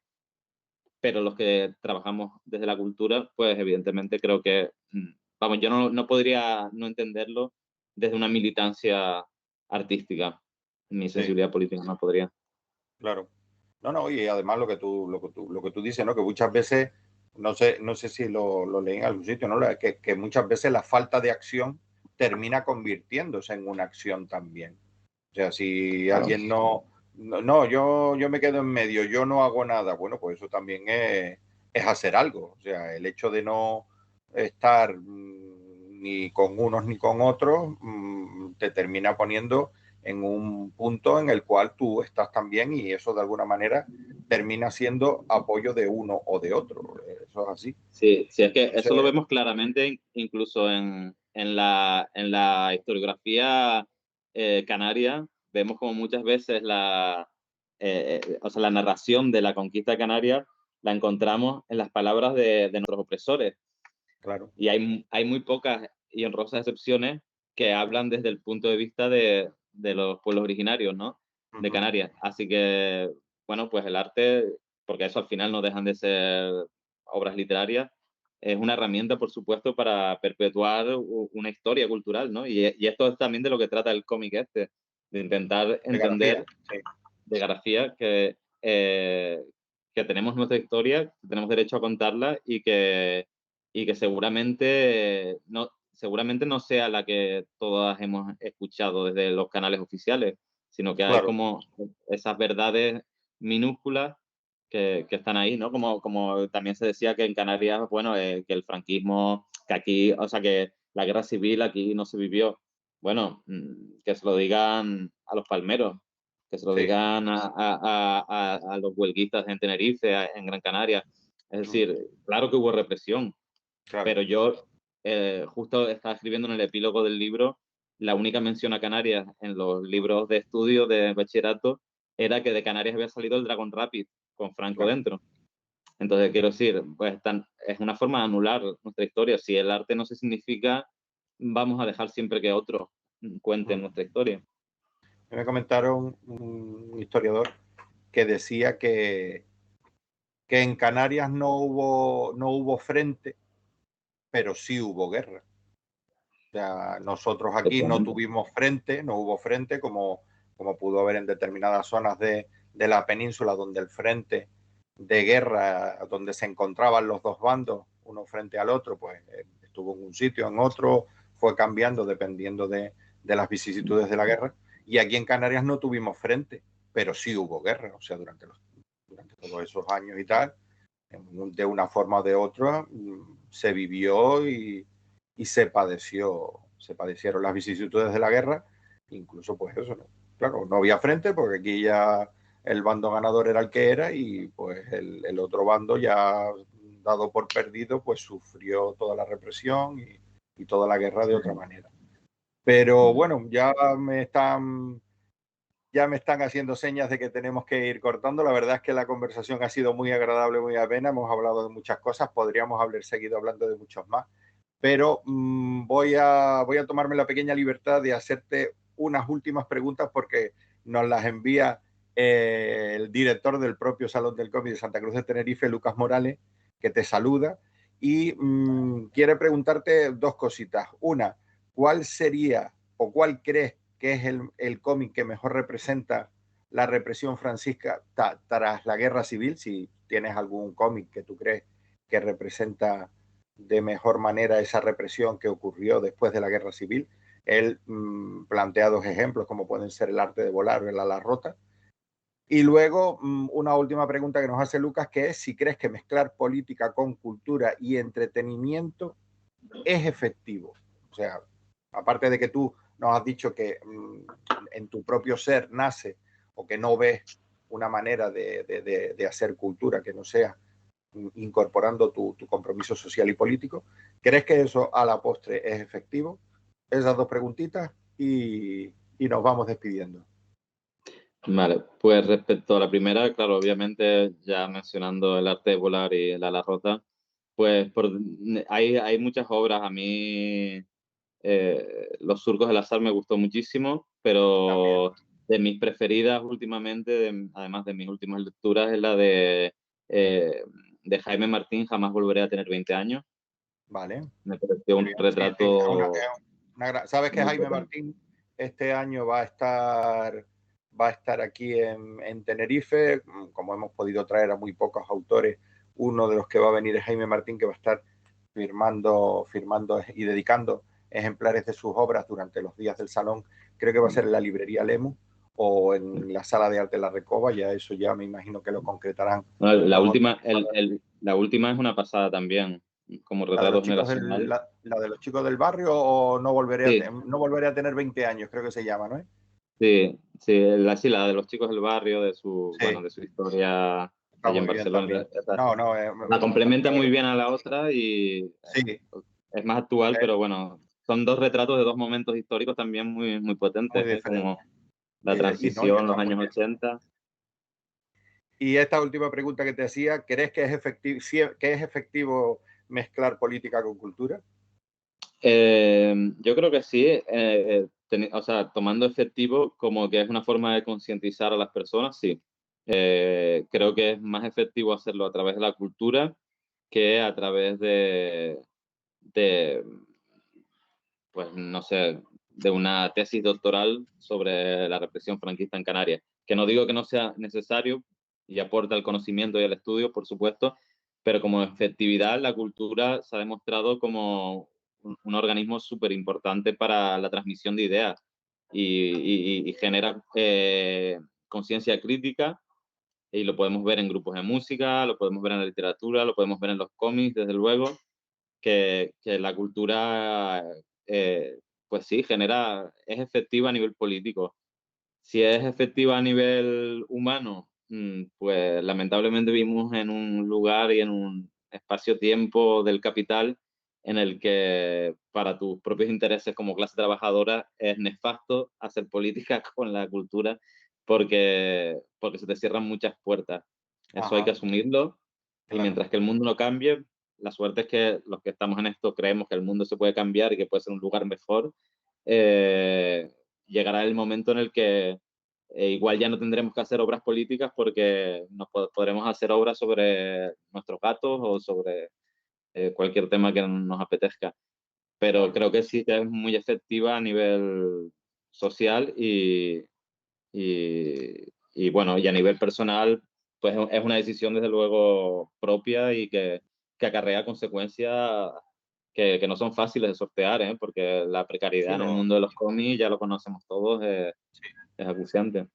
B: pero los que trabajamos desde la cultura, pues evidentemente creo que, vamos, yo no podría no entenderlo desde una militancia artística. Mi
A: sí,
B: sensibilidad política no podría.
A: claro. No, no, y además lo que tú dices, ¿no? Que muchas veces, no sé si lo leí en algún sitio, ¿no? Que muchas veces la falta de acción termina convirtiéndose en una acción también. O sea, si
B: Claro.
A: alguien yo me quedo en medio, yo no hago nada, bueno, pues eso también es hacer algo. O sea, el hecho de no estar ni con unos ni con otros te termina poniendo en un punto en el cual tú estás también y eso de alguna manera termina siendo apoyo de uno o de otro. Eso es así.
B: Sí, sí, es que eso lo
A: Entonces,
B: vemos claramente incluso en la historiografía canaria. Vemos como muchas veces o sea, la narración de la conquista de Canarias la encontramos en las palabras de nuestros opresores.
A: claro.
B: Y hay muy pocas y honrosas excepciones que hablan desde el punto de vista de los pueblos originarios, ¿no? De
A: Ujú.
B: Canarias. Así que, bueno, pues el arte, porque eso al final no dejan de ser obras literarias, es una herramienta, por supuesto, para perpetuar una historia cultural, ¿no? Y esto es también de lo que trata el cómic este, de intentar
A: De García,
B: entender
A: sí.
B: de García que tenemos nuestra historia, que tenemos derecho a contarla y que seguramente no sea la que todas hemos escuchado desde los canales oficiales, sino que hay
A: Claro,
B: como esas verdades minúsculas que están ahí, ¿no? Como también se decía que en Canarias, bueno, que el franquismo, que aquí, o sea, que la guerra civil aquí no se vivió. Bueno, que se lo digan a los palmeros, que se lo
A: sí.
B: digan a los huelguistas en Tenerife, en Gran Canaria. Es
A: Ujú.
B: decir, claro que hubo represión,
A: Claro.
B: pero yo justo estaba escribiendo en el epílogo del libro, la única mención a Canarias en los libros de estudio de bachillerato era que de Canarias había salido el Dragon Rapid con Franco
A: Claro.
B: dentro. Entonces, quiero decir, pues es una forma de anular nuestra historia. Si el arte no se significa, vamos a dejar siempre que otros cuenten
A: Ujú.
B: nuestra historia.
A: Me comentaron un historiador que decía que en Canarias no hubo frente pero sí hubo guerra. O sea, nosotros aquí no
B: Totalmente.
A: tuvimos frente, no hubo frente como pudo haber en determinadas zonas de la península donde el frente de guerra, donde se encontraban los dos bandos, uno frente al otro, pues estuvo en un sitio, en otro, fue cambiando dependiendo de las vicisitudes de la guerra. Y aquí en Canarias no tuvimos frente, pero sí hubo guerra, o sea, durante todos esos años y tal, de una forma o de otra, se vivió y se padecieron las vicisitudes de la guerra, incluso pues eso, ¿no? Claro, no había frente porque aquí ya el bando ganador era el que era y pues el otro bando ya dado por perdido pues sufrió toda la represión y toda la guerra de otra manera. Pero bueno, ya me están haciendo señas de que tenemos que ir cortando. La verdad es que la conversación ha sido muy agradable, muy amena. Hemos hablado de muchas cosas. Podríamos haber seguido hablando de muchos más. Pero voy a tomarme la pequeña libertad de hacerte unas últimas preguntas porque nos las envía el director del propio Salón del Cómic de Santa Cruz de Tenerife, Lucas Morales, que te saluda y quiere preguntarte dos cositas. Una, ¿cuál sería o cuál crees que es el cómic que mejor representa la represión francisca tras la guerra civil? Si tienes algún cómic que tú crees que representa de mejor manera esa represión que ocurrió después de la guerra civil. Él plantea dos ejemplos, como pueden ser el arte de volar o el ala rota. Y luego una última pregunta que nos hace Lucas, que es si crees que mezclar política con cultura y entretenimiento es efectivo. O sea, aparte de que tú nos has dicho que en tu propio ser nace o que no ves una manera de hacer cultura que no sea incorporando tu compromiso social y político. ¿Crees que eso a la postre es efectivo? Esas dos preguntitas y nos vamos despidiendo.
B: Vale, pues respecto a la primera, claro, obviamente ya mencionando el arte de volar y el ala rota, pues hay muchas obras. A mí Los surcos del azar me gustó muchísimo,
A: También,
B: pero de mis preferidas últimamente, además de mis últimas lecturas, es la eh, de Jaime Martín, Jamás volveré a tener 20 años.
A: vale.
B: Me pareció
A: Muy
B: un
A: bien. Sí, sí,
B: retrato
A: ¿sabes que
B: muy
A: Jaime
B: potente.
A: Martín este año va a estar aquí en Tenerife? Como hemos podido traer a muy pocos autores, uno de los que va a venir es Jaime Martín, que va a estar firmando y dedicando ejemplares de sus obras durante los días del salón. Creo que va a ser en la librería Lemu o en la sala de arte La Recoba. Ya eso ya me imagino que lo concretarán
B: No,
A: los otros.
B: la última es una pasada también, como
A: La de los
B: retrato
A: chicos
B: generacional.
A: la de los chicos del barrio o
B: Sí,
A: no volveré a tener 20 años, creo que se llama, ¿no?
B: sí, sí, sí, la de los chicos del barrio, bueno,
A: Sí,
B: de su historia
A: está
B: allá en
A: muy bien
B: Barcelona.
A: también. No, no,
B: La complementa muy bien a la otra y
A: sí,
B: es más actual,
A: es
B: pero bueno, son dos retratos de dos momentos históricos también muy, muy
A: muy
B: potentes, ¿eh?
A: diferente.
B: Como la
A: No, y
B: transición,
A: está
B: los
A: muy
B: años
A: bien.
B: 80.
A: Y esta última pregunta que te hacía, ¿crees que que es efectivo mezclar política con cultura?
B: Yo creo que sí, o sea, tomando efectivo como que es una forma de concientizar a las personas, sí. Creo que es más efectivo hacerlo a través de la cultura que a través de, pues no sé, de una tesis doctoral sobre la represión franquista en Canarias. Que no digo que no sea necesario y aporta al conocimiento y al estudio, por supuesto, pero como efectividad, la cultura se ha demostrado como un organismo súper importante para la transmisión de ideas y genera conciencia crítica, y lo podemos ver en grupos de música, lo podemos ver en la literatura, lo podemos ver en los cómics, desde luego, que la cultura, pues sí, es efectiva a nivel político. Si es efectiva a nivel humano, pues lamentablemente vivimos en un lugar y en un espacio-tiempo del capital en el que para tus propios intereses como clase trabajadora es nefasto hacer política con la cultura porque se te cierran muchas puertas. Eso hay que
A: Ajá,
B: asumirlo, y
A: claro.
B: mientras que el mundo no cambie, la suerte es que los que estamos en esto creemos que el mundo se puede cambiar y que puede ser un lugar mejor. eh, Llegará el momento en el que igual ya no tendremos que hacer obras políticas porque podremos hacer obras sobre nuestros gatos o sobre cualquier tema que nos apetezca. Pero creo que sí que es muy efectiva a nivel social y bueno, y a nivel personal, pues es una decisión desde luego propia y que acarrea consecuencias que no son fáciles de sortear, ¿eh? Porque la
A: Sí,
B: precariedad en el mundo de los cómics, ya lo conocemos todos, es acuciante.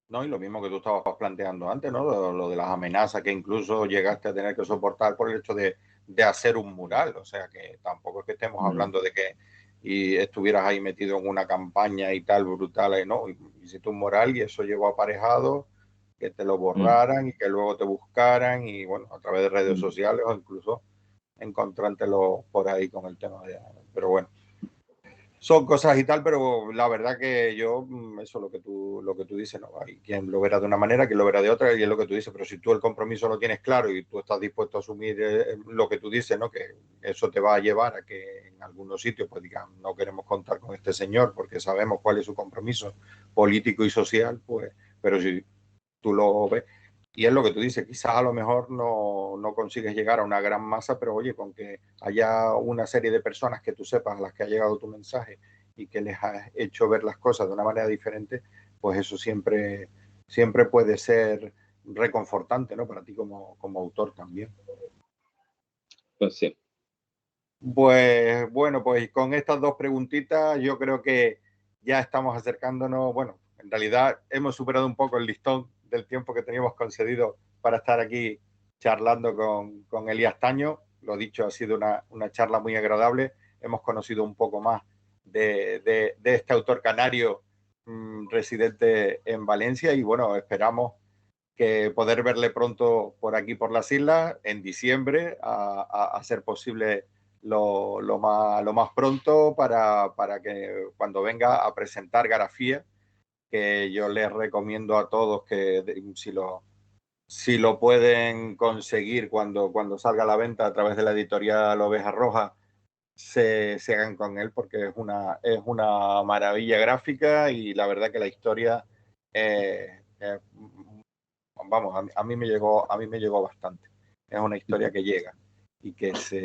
A: no, y lo mismo que tú estabas planteando antes, ¿no? Lo de las amenazas que incluso llegaste a tener que soportar por el hecho de hacer un mural. O sea, que tampoco es que estemos
B: Mm,
A: hablando de que y estuvieras ahí metido en una campaña y tal brutal, ¿no? Hiciste un mural y eso llevó aparejado que te lo
B: mm,
A: borraran y que luego te buscaran y, bueno, a través de redes
B: mm.
A: sociales o incluso encontrártelo por ahí con el tema de... Pero bueno, son cosas y tal, pero la verdad que yo, eso lo que tú dices, ¿no? Hay quien lo verá de una manera, quien lo verá de otra, y es lo que tú dices, pero si tú el compromiso lo tienes claro y tú estás dispuesto a asumir lo que tú dices, ¿no? Que eso te va a llevar a que en algunos sitios, pues digan, no queremos contar con este señor porque sabemos cuál es su compromiso político y social, pues, pero si tú lo ves. Y es lo que tú dices, quizás a lo mejor no consigues llegar a una gran masa, pero oye, con que haya una serie de personas que tú sepas a las que ha llegado tu mensaje y que les has hecho ver las cosas de una manera diferente, pues eso siempre puede ser reconfortante, ¿no? Para ti como autor también.
B: Pues sí.
A: Pues bueno, pues con estas dos preguntitas yo creo que ya estamos acercándonos, bueno, en realidad hemos superado un poco el listón del tiempo que teníamos concedido para estar aquí charlando con Elías Taño. Lo dicho, ha sido una charla muy agradable. Hemos conocido un poco más de este autor canario residente en Valencia y bueno, esperamos que poder verle pronto por aquí, por las islas, en diciembre, a ser posible lo más pronto para que cuando venga a presentar Garafía, que yo les recomiendo a todos que si lo pueden conseguir cuando salga a la venta a través de la editorial Oveja Roja, se hagan con él porque es una maravilla gráfica y la verdad que la historia vamos, a mí me llegó bastante. Es una historia que llega y que se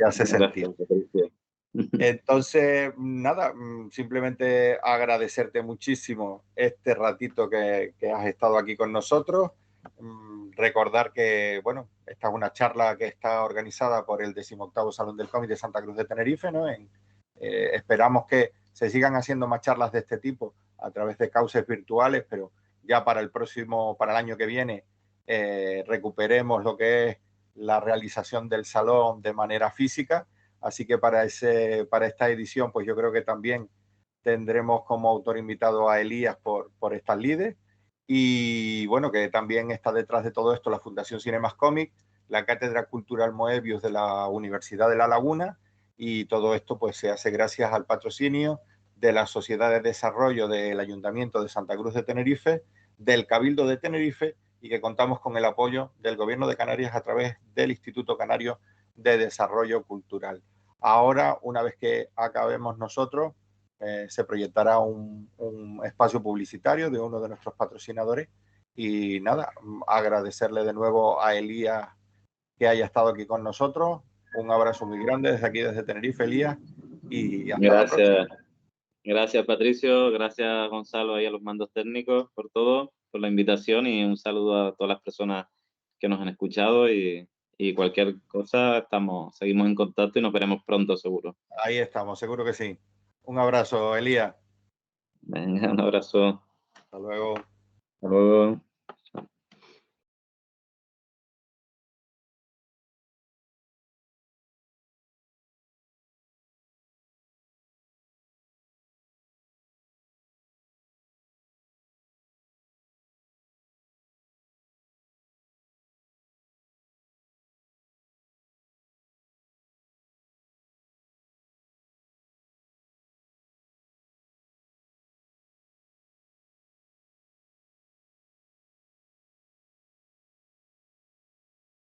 A: hace sentir.
B: Gracias, Patricio.
A: Entonces, nada, simplemente agradecerte muchísimo este ratito que has estado aquí con nosotros. Recordar que, bueno, esta es una charla que está organizada por el 18º Salón del Cómic de Santa Cruz de Tenerife, ¿no? Esperamos que se sigan haciendo más charlas de este tipo a través de cauces virtuales, pero ya para el año que viene, recuperemos lo que es la realización del salón de manera física. Así que para esta edición, pues yo creo que también tendremos como autor invitado a Elías por estas lides. Y bueno, que también está detrás de todo esto la Fundación Cinemas Cómic, la Cátedra Cultural Moebius de la Universidad de La Laguna, y todo esto pues se hace gracias al patrocinio de la Sociedad de Desarrollo del Ayuntamiento de Santa Cruz de Tenerife, del Cabildo de Tenerife, y que contamos con el apoyo del Gobierno de Canarias a través del Instituto Canario de Desarrollo Cultural. Ahora, una vez que acabemos nosotros, se proyectará un espacio publicitario de uno de nuestros patrocinadores y nada, agradecerle de nuevo a Elías que haya estado aquí con nosotros. Un abrazo muy grande desde aquí, desde Tenerife, Elías, y hasta la próxima.
B: Gracias, gracias Patricio, gracias Gonzalo y a los mandos técnicos por todo, por la invitación y un saludo a todas las personas que nos han escuchado y cualquier cosa seguimos en contacto y nos veremos pronto seguro.
A: Ahí estamos, seguro que sí. Un abrazo, Elías.
B: Venga, un abrazo.
A: Hasta luego.
B: Hasta luego.